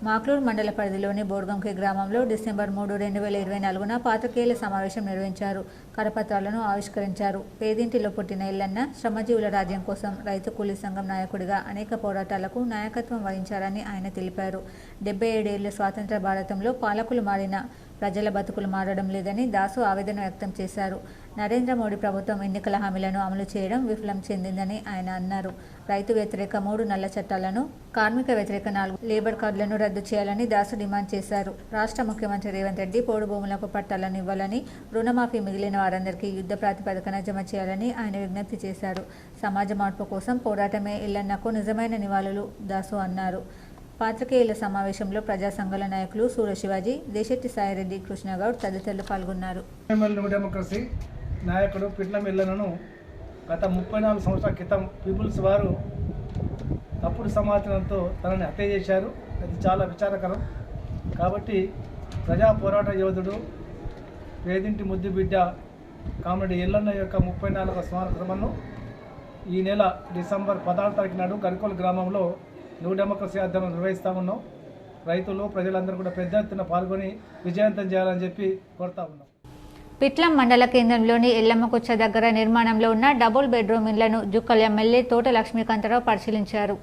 మాక్లూర్ మండల పరిధిలోని బోర్గంకి గ్రామంలో డిసెంబర్ 3, 2024న పాత్రికేయుల సమావేశం నిర్వహించారు. కరపత్రాలను ఆవిష్కరించారు. పేదింటిలో పుట్టిన ఎల్లన్న శ్రమజీవుల రాజ్యం కోసం రైతు కూలీ సంఘం నాయకుడిగా అనేక పోరాటాలకు నాయకత్వం వహించారని ఆయన తెలిపారు. 77 ఏళ్ల స్వాతంత్ర భారతంలో పాలకులు మారిన ప్రజల బతుకులు మారడం లేదని దాసు ఆవేదన వ్యక్తం చేశారు. నరేంద్ర మోడీ ప్రభుత్వం ఎన్నికల హామీలను అమలు చేయడం విఫలం చెందిందని ఆయన అన్నారు. రైతు వ్యతిరేక 3 నల్ల చట్టాలను, కార్మిక వ్యతిరేక 4 లేబర్ కార్డులను రద్దు చేయాలని దాసు డిమాండ్ చేశారు. రాష్ట్ర ముఖ్యమంత్రి రేవంత్ రెడ్డి పోడు భూములకు పట్టాలను ఇవ్వాలని, రుణమాఫీ మిగిలిన వారందరికీ యుద్ధ ప్రాతిపదికన జమ చేయాలని ఆయన విజ్ఞప్తి చేశారు. సమాజ మార్పు కోసం పోరాటమే ఎల్లన్నకు నిజమైన నివాళులు దాసు అన్నారు. పాత్రికేయుల సమావేశంలో ప్రజా సంఘాల నాయకులు సూర శివాజీ, దేశెట్టి సాయిరెడ్డి, కృష్ణగౌడ్ తదితరులు పాల్గొన్నారు. డెమోక్రసీ నాయకుడు పిట్ల ఎల్లన్నను గత 34 సంవత్సరాల క్రితం పీపుల్స్ వారు తప్పుడు సమాచారంతో తనని హత్య చేశారు. అది చాలా విచారకరం. కాబట్టి ప్రజా పోరాట యోధుడు, పేదింటి ముద్దు బిడ్డ కామెడీ ఎల్లన్న యొక్క 34వ స్మారక సభను ఈ నెల డిసెంబర్ 16వ తారీఖు నాడు గడుకోల్ గ్రామంలో న్యూ డెమోక్రసీ ఆధ్వర్యంలో నిర్వహిస్తూ ఉన్నాం. రైతులు, ప్రజలందరూ కూడా పెద్ద ఎత్తున పాల్గొని విజయవంతం చేయాలని చెప్పి కోరుతా ఉన్నాం. పిట్లం మండల కేంద్రంలోని ఎల్లమ్మకుచ్చ దగ్గర నిర్మాణంలో ఉన్న డబుల్ బెడ్రూమ్ ఇళ్లను జుక్కల్ ఎమ్మెల్యే తోట లక్ష్మీకాంతరావు పరిశీలించారు.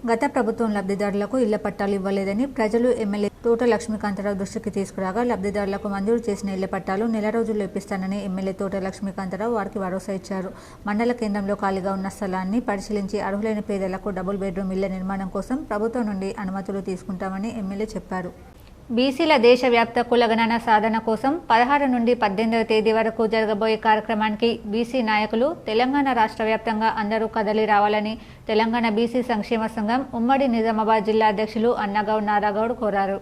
గత ప్రభుత్వం లబ్ధిదారులకు ఇళ్ల పట్టాలు ఇవ్వలేదని ప్రజలు ఎమ్మెల్యే తోట లక్ష్మీకాంతరావు దృష్టికి తీసుకురాగా లబ్ధిదారులకు మంజూరు చేసిన ఇళ్ల పట్టాలు నెల రోజుల్లో ఇప్పిస్తానని ఎమ్మెల్యే తోట లక్ష్మీకాంతరావు వారికి భరోసా ఇచ్చారు. మండల కేంద్రంలో ఖాళీగా ఉన్న స్థలాన్ని పరిశీలించి అర్హులైన పేదలకు డబుల్ బెడ్రూమ్ ఇళ్ల నిర్మాణం కోసం ప్రభుత్వం నుండి అనుమతులు తీసుకుంటామని ఎమ్మెల్యే చెప్పారు. బీసీల దేశవ్యాప్త కులగణన సాధన కోసం 16 నుండి 18వ తేదీ వరకు జరగబోయే కార్యక్రమానికి బీసీ నాయకులు తెలంగాణ రాష్ట్ర వ్యాప్తంగా అందరూ కదలి రావాలని తెలంగాణ బీసీ సంక్షేమ సంఘం ఉమ్మడి నిజామాబాద్ జిల్లా అధ్యక్షులు అన్నగౌడ్ నారాగౌడ్ కోరారు.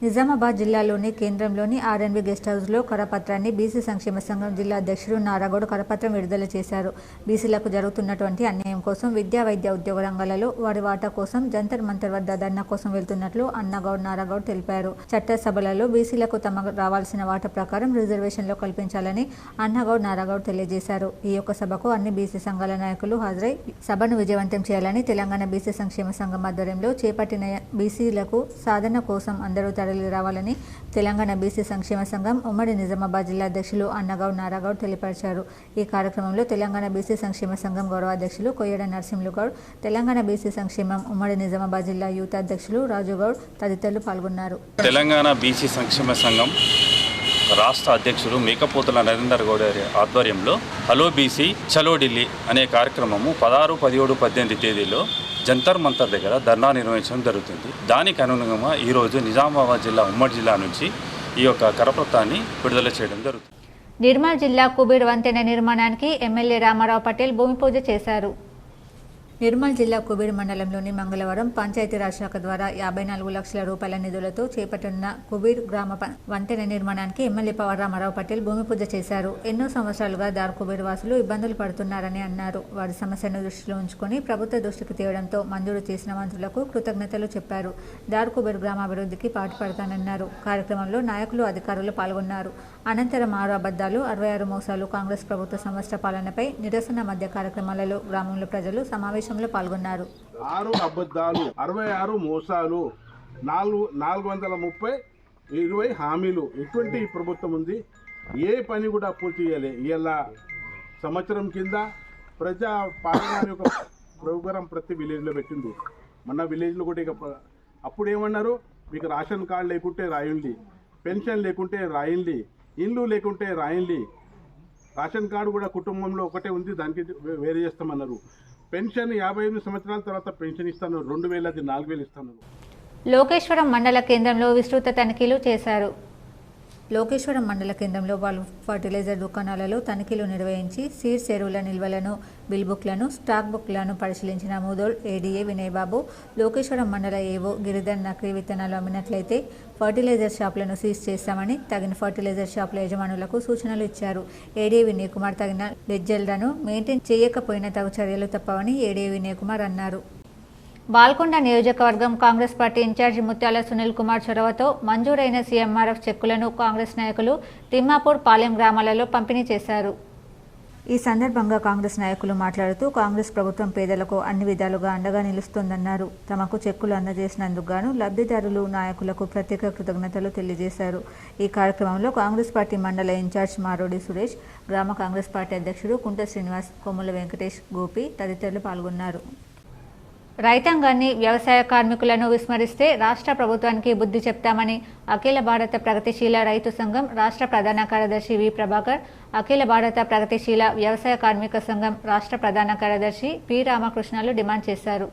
నిజామాబాద్ జిల్లాలోని కేంద్రంలోని ఆర్ఎన్బి గెస్ట్ హౌస్లో కరపత్రాన్ని బీసీ సంక్షేమ సంఘం జిల్లా అధ్యక్షుడు నారాగౌడ్ కరపత్రం విడుదల చేశారు. బీసీలకు జరుగుతున్నటువంటి అన్యాయం కోసం విద్యా వైద్య ఉద్యోగ రంగాలలో వారి వాటా కోసం జంతర్ మంతర్ వద్ద ధర్నా కోసం వెళ్తున్నట్లు అన్నగౌడ్ నారాగౌడ్ తెలిపారు. చట్టసభలలో బీసీలకు తమకు రావాల్సిన వాటా ప్రకారం రిజర్వేషన్లో కల్పించాలని అన్నగౌడ్ నారాగౌడ్ తెలియజేశారు. ఈ యొక్క సభకు అన్ని బీసీ సంఘాల నాయకులు హాజరై సభను విజయవంతం చేయాలని తెలంగాణ బీసీ సంక్షేమ సంఘం ఆధ్వర్యంలో చేపట్టిన బీసీలకు సాధన కోసం అందరూ రావాలని తెలంగాణ బీసీ సంక్షేమ సంఘం ఉమ్మడి నిజామాబాద్ జిల్లా అధ్యక్షులు అన్నగౌడ్ నారాగౌడ్ తెలియపరిచారు. ఈ కార్యక్రమంలో తెలంగాణ బీసీ సంక్షేమ సంఘం గౌరవ అధ్యక్షులు కొయ్యడ నరసింహులుగౌడ్, తెలంగాణ బీసీ సంక్షేమం ఉమ్మడి నిజామాబాద్ జిల్లా యూత్ అధ్యక్షులు రాజుగౌడ్ తదితరులు పాల్గొన్నారు. తెలంగాణ బీసీ సంక్షేమ సంఘం రాష్ట్ర అధ్యక్షుడు మేకపోతుల నరేందర్ గౌడ్ ఆధ్వర్యంలో హలో బీసీ చలో ఢిల్లీ అనే కార్యక్రమము 16, 17, 18 తేదీలో జంతర్ మంతర్ దగ్గర ధర్నా నిర్వహించడం జరుగుతుంది. దానికి అనుగుణంగా ఈరోజు నిజామాబాద్ జిల్లా ఉమ్మడి జిల్లా నుంచి ఈ యొక్క కరపత్రాన్ని విడుదల చేయడం జరుగుతుంది. నిర్మల్ జిల్లా కుబీర్ వంతెన నిర్మాణానికి ఎమ్మెల్యే రామారావు పటేల్ భూమి పూజ చేశారు. నిర్మల్ జిల్లా కుబీర్ మండలంలోని మంగళవారం పంచాయతీరాజ్ శాఖ ద్వారా 54 లక్షల రూపాయల నిధులతో చేపట్టిన కుబీర్ గ్రామ వంతెన నిర్మాణానికి ఎమ్మెల్యే పవర్ రామారావు పటేల్ భూమి పూజ చేశారు. ఎన్నో సంవత్సరాలుగా దార్ కుబీర్ వాసులు ఇబ్బందులు పడుతున్నారని అన్నారు. వారి సమస్యను దృష్టిలో ఉంచుకొని ప్రభుత్వ దృష్టికి తేవడంతో మంజూరు చేసిన మంత్రులకు కృతజ్ఞతలు చెప్పారు. దార్ కుబీర్ గ్రామాభివృద్ధికి పాటుపడతానన్నారు. కార్యక్రమంలో నాయకులు, అధికారులు పాల్గొన్నారు. అనంతరం 6 అబద్ధాలు, 66 మోసాలు, కాంగ్రెస్ ప్రభుత్వ సంవత్సర పాలనపై నిరసన మధ్య కార్యక్రమాలలో గ్రామంలో ప్రజలు సమావేశంలో పాల్గొన్నారు. 6 అబద్ధాలు, 66 మోసాలు, 430, 20 హామీలు, ఎటువంటి ప్రభుత్వం ఉంది? ఏ పని కూడా పూర్తి చేయాలి. ఇలా సంవత్సరం కింద ప్రజా పాలన యొక్క ప్రోగ్రాం ప్రతి విలేజ్లో పెట్టింది. మన విలేజ్లో కూడా ఇక అప్పుడు ఏమన్నారు, మీకు రేషన్ కార్డు లేకుంటే రాయండి, పెన్షన్ లేకుంటే రాయండి, ఇల్లు లేకుంటే రాయండి. రేషన్ కార్డు కూడా కుటుంబంలో ఒకటే ఉంది, దానికి వేరే చేస్తామన్నారు. పెన్షన్ 58 సంవత్సరాల తర్వాత పెన్షన్ ఇస్తాను, 2000 అది 4000 ఇస్తాను. లోకేశ్వరం మండల కేంద్రంలో విస్తృత తనిఖీలు చేశారు. లోకేశ్వరం మండల కేంద్రంలో వాళ్ళు ఫర్టిలైజర్ దుకాణాలలో తనిఖీలు నిర్వహించి సీడ్స్ ఎరువుల నిల్వలను, బిల్ బుక్లను, స్టాక్ బుక్లను పరిశీలించిన ముదోల్ ఏడీఏ వినయ్ బాబు, లోకేశ్వరం మండల ఏవో గిరిధర్ నకిలీ విత్తనాలు అమ్మినట్లయితే ఫర్టిలైజర్ షాపులను సీజ్ చేస్తామని తగిన ఫర్టిలైజర్ షాపుల యజమానులకు సూచనలు ఇచ్చారు. ఏడీఏ వినయ్ కుమార్ తగిన లెడ్జర్లను మెయింటైన్ చేయకపోయినా తగు చర్యలు తప్పవని ఏడీఏ వినయ్ కుమార్ అన్నారు. బాల్కొండ నియోజకవర్గం కాంగ్రెస్ పార్టీ ఇన్ఛార్జి ముత్యాల సునీల్ కుమార్ చొరవతో మంజూరైన సీఎంఆర్ఎఫ్ చెక్కులను కాంగ్రెస్ నాయకులు తిమ్మాపూర్, పాలెం గ్రామాలలో పంపిణీ చేశారు. ఈ సందర్భంగా కాంగ్రెస్ నాయకులు మాట్లాడుతూ కాంగ్రెస్ ప్రభుత్వం పేదలకు అన్ని విధాలుగా అండగా నిలుస్తోందన్నారు. తమకు చెక్కులు అందజేసినందుకు గాను లబ్ధిదారులు, నాయకులకు ప్రత్యేక కృతజ్ఞతలు తెలియజేశారు. ఈ కార్యక్రమంలో కాంగ్రెస్ పార్టీ మండల ఇన్ఛార్జ్ మారోడి సురేష్, గ్రామ కాంగ్రెస్ పార్టీ అధ్యక్షుడు కుంట శ్రీనివాస్, కొమ్ముల వెంకటేష్, గోపి తదితరులు పాల్గొన్నారు. రైతాంగాన్ని, వ్యవసాయ కార్మికులను విస్మరిస్తే రాష్ట్ర ప్రభుత్వానికి బుద్ధి చెప్తామని అఖిల భారత ప్రగతిశీల రైతు సంఘం రాష్ట్ర ప్రధాన కార్యదర్శి వి ప్రభాకర్, అఖిల భారత ప్రగతిశీల వ్యవసాయ కార్మిక సంఘం రాష్ట్ర ప్రధాన కార్యదర్శి పి రామకృష్ణలు డిమాండ్ చేశారు.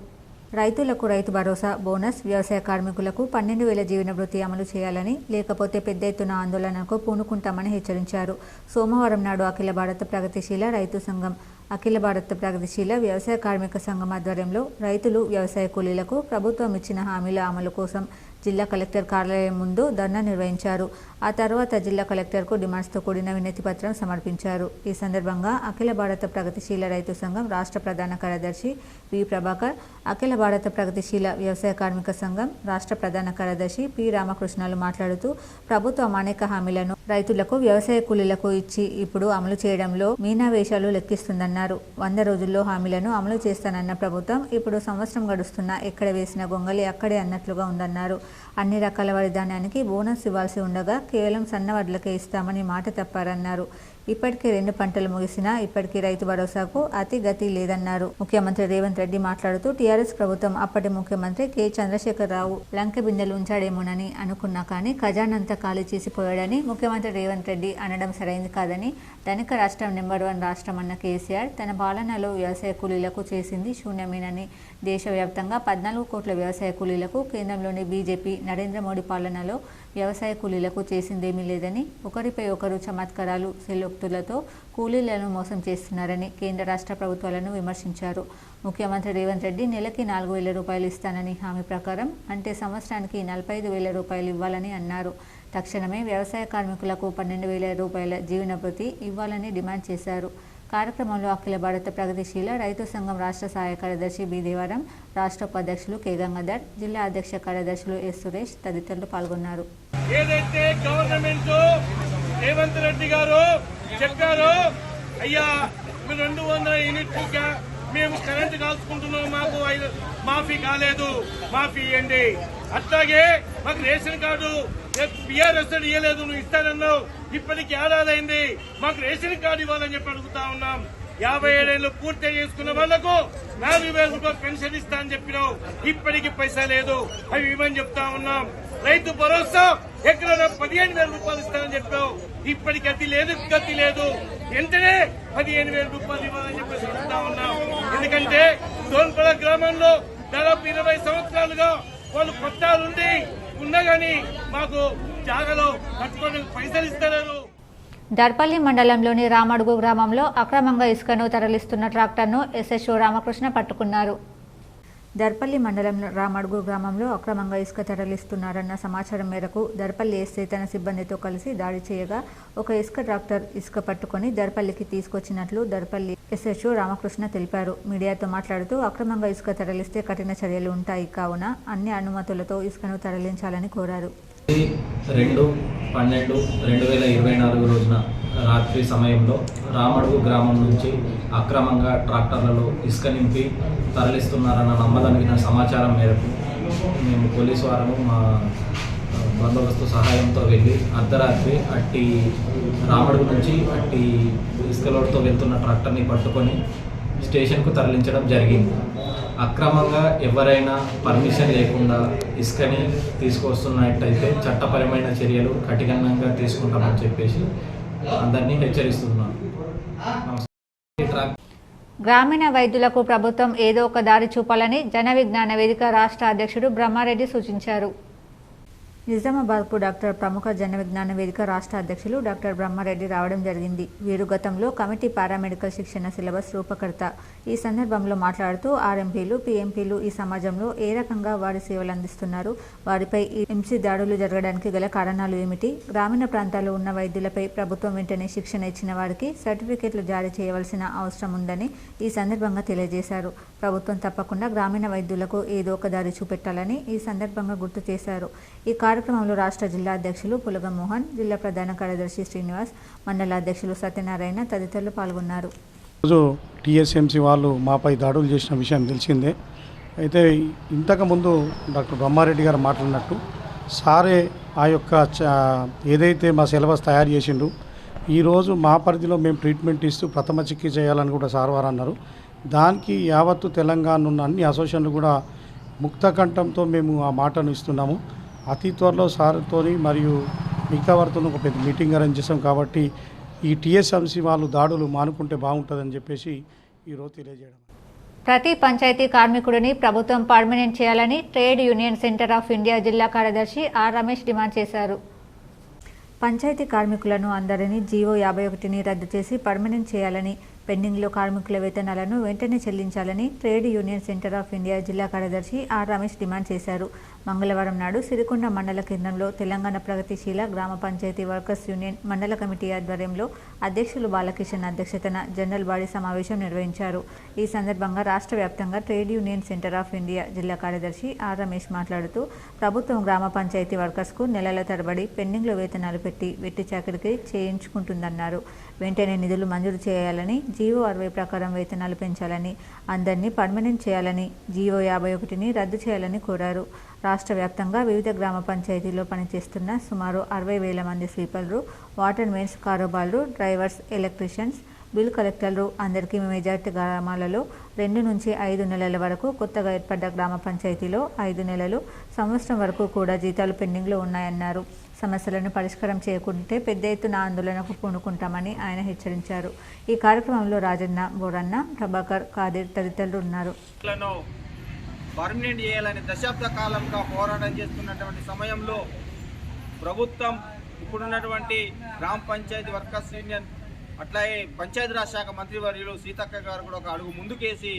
రైతులకు రైతు భరోసా, బోనస్, వ్యవసాయ కార్మికులకు 12,000 జీవన భృతి అమలు చేయాలని, లేకపోతే పెద్ద ఎత్తున ఆందోళనకు పూనుకుంటామని హెచ్చరించారు. సోమవారం నాడు అఖిల భారత ప్రగతిశీల రైతు సంఘం, అఖిల భారత ప్రగతిశీల వ్యవసాయ కార్మిక సంఘం ఆధ్వర్యంలో రైతులు, వ్యవసాయ కూలీలకు ప్రభుత్వం ఇచ్చిన హామీల అమలు కోసం జిల్లా కలెక్టర్ కార్యాలయం ముందు ధర్నా నిర్వహించారు. ఆ తర్వాత జిల్లా కలెక్టర్కు డిమాండ్స్తో కూడిన వినతి పత్రం సమర్పించారు. ఈ సందర్భంగా అఖిల భారత ప్రగతిశీల రైతు సంఘం రాష్ట్ర ప్రధాన కార్యదర్శి వి ప్రభాకర్, అఖిల భారత ప్రగతిశీల వ్యవసాయ కార్మిక సంఘం రాష్ట్ర ప్రధాన కార్యదర్శి పి రామకృష్ణలు మాట్లాడుతూ ప్రభుత్వం అనేక హామీలను రైతులకు, వ్యవసాయ కూలీలకు ఇచ్చి ఇప్పుడు అమలు చేయడంలో మీనావేశాలు లెక్కిస్తుందన్నారు. 100 రోజుల్లో హామీలను అమలు చేస్తానన్న ప్రభుత్వం ఇప్పుడు సంవత్సరం గడుస్తున్నా ఎక్కడ వేసిన గొంగలి అక్కడే అన్నట్లుగా ఉందన్నారు. అన్ని రకాల వరి ధాన్యానికి బోనస్ ఇవ్వాల్సి ఉండగా కేవలం సన్న వడ్లకే ఇస్తామని మాట తప్పారన్నారు. ఇప్పటికే 2 పంటలు ముగిసినా ఇప్పటికీ రైతు భరోసాకు అతి గతి లేదన్నారు. ముఖ్యమంత్రి రేవంత్ రెడ్డి మాట్లాడుతూ టీఆర్ఎస్ ప్రభుత్వం అప్పటి ముఖ్యమంత్రి కె చంద్రశేఖరరావు లంకె బిందెలు ఉంచాడేమోనని అనుకున్నా కానీ ఖజానంతా ఖాళీ చేసిపోయాడని ముఖ్యమంత్రి రేవంత్ రెడ్డి అనడం సరైంది కాదని, ధనిక రాష్ట్రం నెంబర్ 1 రాష్ట్రం అన్న కేసీఆర్ తన పాలనలో వ్యవసాయ కూలీలకు చేసింది శూన్యమేనని, దేశవ్యాప్తంగా 14 కోట్ల వ్యవసాయ కూలీలకు కేంద్రంలోని బీజేపీ నరేంద్ర మోడీ పాలనలో వ్యవసాయ కూలీలకు చేసిందేమీ లేదని, ఒకరిపై ఒకరు చమత్కారాలు సెల్లోక్తులతో కూలీలను మోసం చేస్తున్నారని కేంద్ర రాష్ట్ర ప్రభుత్వాలను విమర్శించారు. ముఖ్యమంత్రి రేవంత్ రెడ్డి నెలకి 4,000 రూపాయలు ఇస్తానని హామీ ప్రకారం అంటే సంవత్సరానికి 45,000 రూపాయలు ఇవ్వాలని అన్నారు. తక్షణమే వ్యవసాయ కార్మికులకు 12,000 రూపాయల జీవన భృతి ఇవ్వాలని డిమాండ్ చేశారు. కార్యక్రమంలో అఖిల భారత ప్రగతిశీల రైతు సంఘం రాష్ట్ర సహాయ కార్యదర్శి బి దేవరం, రాష్ట్ర ఉపాధ్యక్షులు కె గంగాధర్, జిల్లా అధ్యక్ష కార్యదర్శులు ఎస్ సురేష్ తదితరులు పాల్గొన్నారు. ఏదైతే గవర్నమెంట్ రేవంత్ రెడ్డి గారు చెప్పారో, అయ్యా 200 యూనిట్లుగా మేము కరెంటు కాల్చుకుంటున్నాం, మాకు మాఫీ కాలేదు, మాఫీ ఇవ్వండి. అట్లాగే మాకు రేషన్ కార్డు బీఆర్ఎస్ ఇవ్వలేదు, నువ్వు ఇస్తానన్నావు, ఇప్పటికి ఏడాదైంది, మాకు రేషన్ కార్డు ఇవ్వాలని చెప్పి అడుగుతా ఉన్నాం. 57 ఏళ్ళు పూర్తి చేసుకున్న వాళ్లకు 4,000 రూపాయలు పెన్షన్ ఇస్తా అని చెప్పినావు, ఇప్పటికి పైసా లేదు, అవి ఇవ్వని చెప్తా ఉన్నాం. రైతు భరోసా ఎక్కడైనా 15,000 రూపాయలు ఇస్తానని చెప్పావు, ఇప్పటికి గతి లేదు, వెంటనే 15,000 రూపాయలు ఇవ్వాలని చెప్పేసి చెప్తా ఉన్నాం. ఎందుకంటే దోన్పడ గ్రామంలో దాదాపు 20 సంవత్సరాలుగా వాళ్ళు పట్టాలుండి ఉన్నా గానీ మాకు జాగాలో కట్టుకోవడానికి పైసలు ఇస్తలేరు. దర్పల్లి మండలంలోని రామడుగు గ్రామంలో అక్రమంగా ఇసుకను తరలిస్తున్న ట్రాక్టర్ను ఎస్హెచ్ఓ రామకృష్ణ పట్టుకున్నారు. దర్పల్లి మండలం రామడుగు గ్రామంలో అక్రమంగా ఇసుక తరలిస్తున్నారన్న సమాచారం మేరకు దర్పల్లి ఎస్ఐ తన సిబ్బందితో కలిసి దాడి చేయగా ఒక ఇసుక ట్రాక్టర్ ఇసుక పట్టుకొని దర్పల్లికి తీసుకొచ్చినట్లు దర్పల్లి ఎస్హెచ్ఓ రామకృష్ణ తెలిపారు. మీడియాతో మాట్లాడుతూ అక్రమంగా ఇసుక తరలిస్తే కఠిన చర్యలు ఉంటాయి కావున అన్ని అనుమతులతో ఇసుకను తరలించాలని కోరారు. 2/12/2024 రోజున రాత్రి సమయంలో రామడుగు గ్రామం నుంచి అక్రమంగా ట్రాక్టర్లలో ఇసుక నింపి తరలిస్తున్నారన్న నమ్మదగిన సమాచారం మేరకు మేము పోలీసు వారము మా బందోబస్తు సహాయంతో వెళ్ళి అర్ధరాత్రి అట్టి రామడుగు నుంచి అట్టి ఇసుక లోడ్తో వెళ్తున్న ట్రాక్టర్ని పట్టుకొని స్టేషన్కు తరలించడం జరిగింది. అక్రమంగా ఎవరైనా పర్మిషన్ లేకుండా ఇసుకని తీసుకొస్తున్నట్టయితే చట్టపరమైన చర్యలు కఠినంగా తీసుకుంటామని చెప్పేసి అందరినీ హెచ్చరిస్తున్నాను. గ్రామీణ వైద్యులకు ప్రభుత్వం ఏదో ఒక దారి చూపాలని జన విజ్ఞాన వేదిక రాష్ట్ర అధ్యక్షుడు బ్రహ్మారెడ్డి సూచించారు. నిజామాబాద్కు డాక్టర్ ప్రముఖ జన విజ్ఞాన వేదిక రాష్ట్ర అధ్యక్షులు డాక్టర్ బ్రహ్మారెడ్డి రావడం జరిగింది. వీరు గతంలో కమిటీ పారామెడికల్ శిక్షణ సిలబస్ రూపకర్త. ఈ సందర్భంలో మాట్లాడుతూ ఆర్ఎంపీలు, పీఎంపీలు ఈ సమాజంలో ఏ రకంగా వారి సేవలు అందిస్తున్నారు, వారిపై హింస దాడులు జరగడానికి గల కారణాలు ఏమిటి, గ్రామీణ ప్రాంతాల్లో ఉన్న వైద్యులపై ప్రభుత్వం వెంటనే శిక్షణ ఇచ్చిన వారికి సర్టిఫికెట్లు జారీ చేయవలసిన అవసరం ఉందని ఈ సందర్భంగా తెలియజేశారు. ప్రభుత్వం తప్పకుండా గ్రామీణ వైద్యులకు ఏదో ఒక దారి చూపెట్టాలని ఈ సందర్భంగా గుర్తు చేశారు. ఈ కార్యక్రమంలో రాష్ట్ర జిల్లా అధ్యక్షులు పులగ మోహన్, జిల్లా ప్రధాన కార్యదర్శి శ్రీనివాస్, మండల అధ్యక్షులు సత్యనారాయణ తదితరులు పాల్గొన్నారు. రోజు టీఎస్ఎంసీ వాళ్ళు మాపై దాడులు చేసిన విషయం తెలిసిందే. అయితే ఇంతకుముందు డాక్టర్ బ్రహ్మారెడ్డి గారు మాట్లాడినట్టు సారే ఆ యొక్క ఏదైతే మా సిలబస్ తయారు చేసిండు, ఈరోజు మా పరిధిలో మేము ట్రీట్మెంట్ ఇస్తూ ప్రథమ చికిత్స చేయాలని కూడా సార్ వారు అన్నారు. దానికి యావత్తు తెలంగాణ ఉన్న అన్ని అసోసియేషన్లు కూడా ముక్త కంఠంతో మేము ఆ మాటను ఇస్తున్నాము. అతి త్వరలో సార్తో మరియు మిగతా వారితో ఒక పెద్ద మీటింగ్ అరేంజ్ చేసాం. కాబట్టి ఈ టీఎస్ఎంసీ వాళ్ళు దాడులు మానుకుంటే బాగుంటుందని చెప్పేసి ఈరోజు తెలియజేయడం. ప్రతి పంచాయతీ కార్మికుడిని ప్రభుత్వం పర్మనెంట్ చేయాలని trade union centre of India జిల్లా కార్యదర్శి ఆర్ రమేష్ డిమాండ్ చేశారు. పంచాయతీ కార్మికులను అందరినీ జీవో 51ని రద్దు చేసి పర్మనెంట్ చేయాలని, పెండింగ్లో కార్మికుల వేతనాలను వెంటనే చెల్లించాలని trade union centre of India జిల్లా కార్యదర్శి ఆర్ రమేష్ డిమాండ్ చేశారు. మంగళవారం నాడు సిరికొండ మండల కేంద్రంలో తెలంగాణ ప్రగతిశీల గ్రామ పంచాయతీ వర్కర్స్ యూనియన్ మండల కమిటీ ఆధ్వర్యంలో అధ్యక్షులు బాలకిషన్ అధ్యక్షతన జనరల్ బాడీ సమావేశం నిర్వహించారు. ఈ సందర్భంగా రాష్ట్ర వ్యాప్తంగా trade union centre of India జిల్లా కార్యదర్శి ఆర్ రమేష్ మాట్లాడుతూ ప్రభుత్వం గ్రామ పంచాయతీ వర్కర్స్కు నెలల తరబడి పెండింగ్లో వేతనాలు పెట్టి వెట్టి చాకరికి చేయించుకుంటుందన్నారు. వెంటనే నిధులు మంజూరు చేయాలని, జీవో 60 ప్రకారం వేతనాలు పెంచాలని, అందరినీ పర్మనెంట్ చేయాలని, జీవో 51ని రద్దు చేయాలని కోరారు. రాష్ట్ర వ్యాప్తంగా వివిధ గ్రామ పంచాయతీల్లో పనిచేస్తున్న సుమారు 60,000 మంది స్వీపర్లు, వాటర్ మెయిన్స్ కారోబార్లు, డ్రైవర్స్, ఎలక్ట్రీషియన్స్, బిల్ కలెక్టర్లు అందరికీ మెజార్టీ గ్రామాలలో 2 నుంచి 5 నెలల వరకు, కొత్తగా ఏర్పడ్డ గ్రామ పంచాయతీలో 5 నెలలు, సంవత్సరం వరకు కూడా జీతాలు పెండింగ్లో ఉన్నాయన్నారు. సమస్యలను పరిష్కారం చేయకుంటే పెద్ద ఎత్తున ఆందోళనకు పూనుకుంటామని ఆయన హెచ్చరించారు. ఈ కార్యక్రమంలో రాజన్న, బోరన్న, ప్రభాకర్, కాదిర్ తదితరులు ఉన్నారు. పర్మనెంట్ చేయాలని దశాబ్ద కాలంగా పోరాటం చేస్తున్నటువంటి సమయంలో ప్రభుత్వం ఇప్పుడున్నటువంటి గ్రామ పంచాయతీ వర్కర్స్ యూనియన్ అట్లాగే పంచాయతీరాజ్ శాఖ మంత్రివర్యులు సీతక్క గారు కూడా ఒక అడుగు ముందుకేసి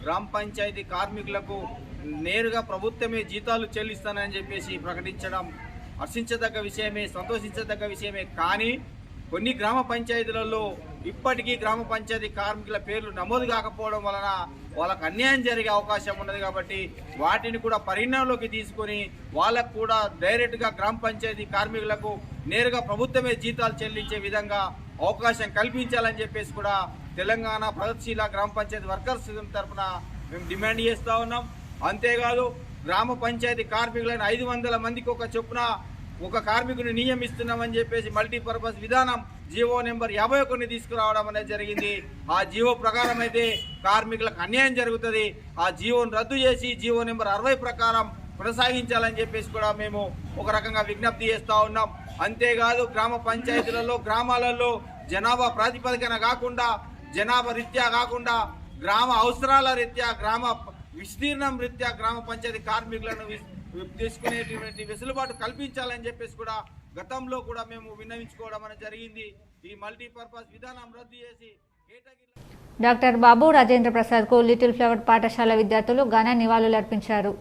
గ్రామ పంచాయతీ కార్మికులకు నేరుగా ప్రభుత్వమే జీతాలు చెల్లిస్తానని చెప్పేసి ప్రకటించడం హర్షించదగ్గ విషయమే, సంతోషించదగ్గ విషయమే. కానీ కొన్ని గ్రామ పంచాయతీలలో ఇప్పటికీ గ్రామ పంచాయతీ కార్మికుల పేర్లు నమోదు కాకపోవడం వలన వాళ్ళకు అన్యాయం జరిగే అవకాశం ఉన్నది. కాబట్టి వాటిని కూడా పరిగణనలోకి తీసుకొని వాళ్ళకు కూడా డైరెక్ట్గా గ్రామ పంచాయతీ కార్మికులకు నేరుగా ప్రభుత్వమే జీతాలు చెల్లించే విధంగా అవకాశం కల్పించాలని చెప్పేసి కూడా తెలంగాణ ప్రగతిశీల గ్రామ పంచాయతీ వర్కర్స్ తరఫున మేము డిమాండ్ చేస్తూ ఉన్నాం. అంతేకాదు గ్రామ పంచాయతీ కార్మికులను 500 మందికి ఒక చొప్పున ఒక కార్మికుని నియమిస్తున్నామని చెప్పేసి మల్టీపర్పస్ విధానం జీవో నెంబర్ 51ని తీసుకురావడం అనేది జరిగింది. ఆ జీవో ప్రకారం అయితే కార్మికులకు అన్యాయం జరుగుతుంది. ఆ జీవోను రద్దు చేసి జీవో నెంబర్ 60 ప్రకారం కొనసాగించాలని చెప్పేసి కూడా మేము ఒక రకంగా విజ్ఞప్తి చేస్తూ ఉన్నాం. అంతేకాదు గ్రామ పంచాయతీలలో, గ్రామాలలో జనాభా ప్రాతిపదికన కాకుండా, జనాభా రీత్యా కాకుండా, గ్రామ అవసరాల రీత్యా, గ్రామ విస్తీర్ణం రీత్యా గ్రామ పంచాయతీ కార్మికులను తీసుకునేటువంటి వెసులుబాటు కల్పించాలని చెప్పేసి కూడా గతంలో కూడా మేము విన్నవించుకోవడం అనేది జరిగింది. ఈ మల్టీపర్పస్ విధానం రద్దు చేసి doctor Babu Rajendra ప్రసాద్కు little flower పాఠశాల విద్యార్థులు ఘన నివాళులర్పించారు.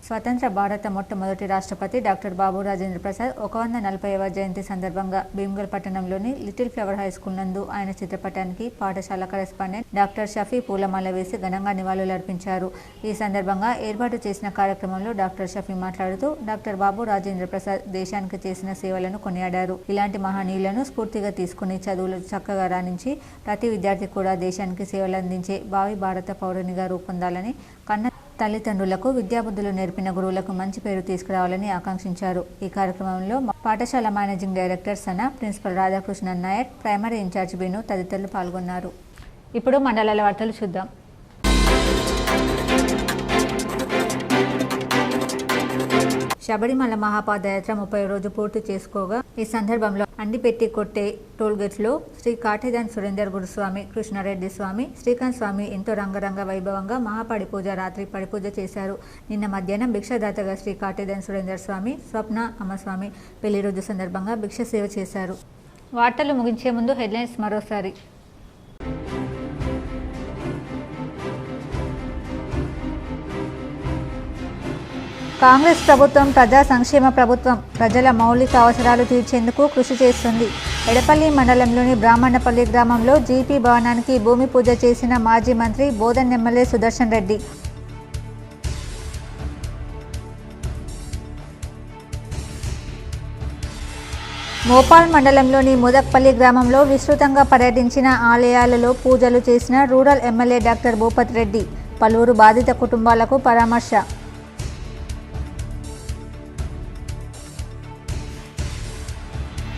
స్వతంత్ర భారత మొట్టమొదటి రాష్ట్రపతి డాక్టర్ బాబు రాజేంద్ర ప్రసాద్ 140వ జయంతి సందర్భంగా భీమ్గల్ పట్టణంలోని లిటిల్ ఫ్లవర్ హై స్కూల్ నందు ఆయన చిత్రపటానికి పాఠశాల కరెస్పాండెంట్ డాక్టర్ షఫీ పూలమాల వేసి ఘనంగా నివాళులర్పించారు. ఈ సందర్భంగా ఏర్పాటు చేసిన కార్యక్రమంలో డాక్టర్ షఫీ మాట్లాడుతూ డాక్టర్ బాబు రాజేంద్ర ప్రసాద్ దేశానికి చేసిన సేవలను కొనియాడారు. ఇలాంటి మహనీయులను స్ఫూర్తిగా తీసుకుని చదువులు చక్కగా రాణించి ప్రతి విద్యార్థి కూడా దేశానికి సేవలు అందించే భావి భారత పౌరునిగా రూపొందాలని, కన్న తల్లిదండ్రులకు విద్యాబుద్ధులు నేర్పిన గురువులకు మంచి పేరు తీసుకురావాలని ఆకాంక్షించారు. ఈ కార్యక్రమంలో పాఠశాల managing director Sana, principal Radhakrishnan Nair, primary incharge Benu తదితరులు పాల్గొన్నారు. ఇప్పుడు మండలాల వార్తలు చూద్దాం. శబరిమల మహాపాదయాత్ర 30వ రోజు పూర్తి చేసుకోగా ఈ సందర్భంలో అండిపెట్టి కొట్టే టోల్గేట్స్లో శ్రీ కాటేదాన్ సురేందర్ గురుస్వామి, కృష్ణారెడ్డి స్వామి, శ్రీకాంత్ స్వామి ఎంతో రంగరంగ వైభవంగా మహాపడి పూజ రాత్రి పడిపూజ చేశారు. నిన్న మధ్యాహ్నం భిక్షదాతగా శ్రీ కాటేదాన్ సురేందర్ స్వామి, స్వప్న అమ్మస్వామి పెళ్లి రోజు సందర్భంగా భిక్ష సేవ చేశారు. వార్తలు ముగించే ముందు హెడ్లైన్స్ మరోసారి. కాంగ్రెస్ ప్రభుత్వం ప్రజా సంక్షేమ ప్రభుత్వం, ప్రజల మౌలిక అవసరాలు తీర్చేందుకు కృషి చేస్తుంది. ఎడపల్లి మండలంలోని బ్రాహ్మణపల్లి గ్రామంలో జీపీ భవనానికి భూమి పూజ చేసిన మాజీ మంత్రి బోధన్ ఎమ్మెల్యే సుదర్శన్ రెడ్డి. మోపాల్ మండలంలోని ముదక్పల్లి గ్రామంలో విస్తృతంగా పర్యటించిన ఆలయాలలో పూజలు చేసిన rural MLA doctor Bhupath Reddy. పలువురు బాధిత కుటుంబాలకు పరామర్శ.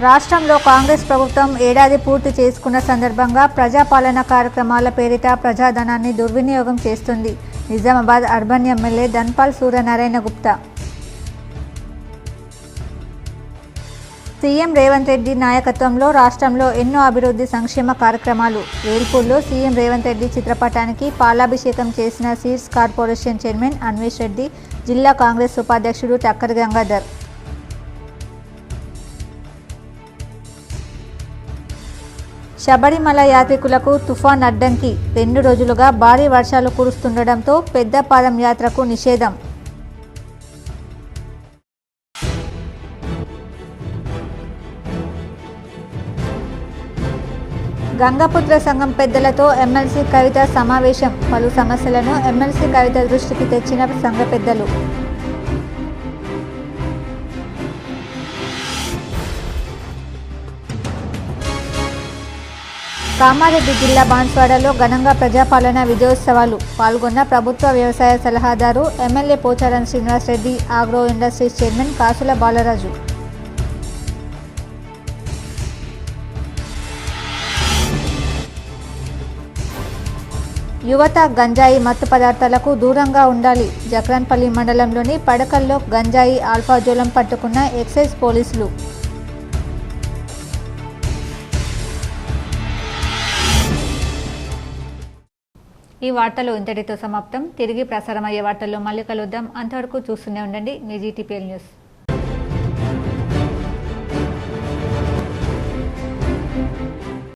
రాష్ట్రంలో కాంగ్రెస్ ప్రభుత్వం ఏడాది పూర్తి చేసుకున్న సందర్భంగా ప్రజాపాలన కార్యక్రమాల పేరిట ప్రజాధనాన్ని దుర్వినియోగం చేస్తుంది. Nizamabad urban MLA Dhanpal Suryanarayana Gupta. CM Revanth Reddy నాయకత్వంలో రాష్ట్రంలో ఎన్నో అభివృద్ధి సంక్షేమ కార్యక్రమాలు. వేల్పూర్లో సీఎం రేవంత్ రెడ్డి చిత్రపటానికి పాలాభిషేకం చేసిన seeds corporation chairman Anvesh Reddy, జిల్లా కాంగ్రెస్ ఉపాధ్యక్షుడు టక్కర్ గంగాధర్. శబరిమల యాత్రికులకు తుఫాన్ అడ్డంకి. 2 రోజులుగా భారీ వర్షాలు కురుస్తుండటంతో పెద్దపాదం యాత్రకు నిషేధం. గంగపుత్ర సంఘం పెద్దలతో ఎమ్మెల్సీ కవిత సమావేశం. పలు సమస్యలను ఎమ్మెల్సీ కవిత దృష్టికి తెచ్చిన సంఘ పెద్దలు. కామారెడ్డి జిల్లా బాన్స్వాడలో ఘనంగా ప్రజాపాలన విజయోత్సవాలు పాల్గొన్న ప్రభుత్వ వ్యవసాయ సలహాదారు MLA Pocharam Srinivas Reddy, agro industries chairman కాసుల బాలరాజు. యువత గంజాయి మత్తు పదార్థాలకు దూరంగా ఉండాలి. జక్రాన్పల్లి మండలంలోని పడకల్లో గంజాయి ఆల్ఫాజోలం పట్టుకున్న ఎక్సైజ్ పోలీసులు. ఈ వార్తలు ఇంతటితో సమాప్తం. తిరిగి ప్రసారమయ్యే వార్తల్లో మళ్ళీ కలుద్దాం. అంతవరకు చూస్తూనే ఉండండి మీ GTPL న్యూస్.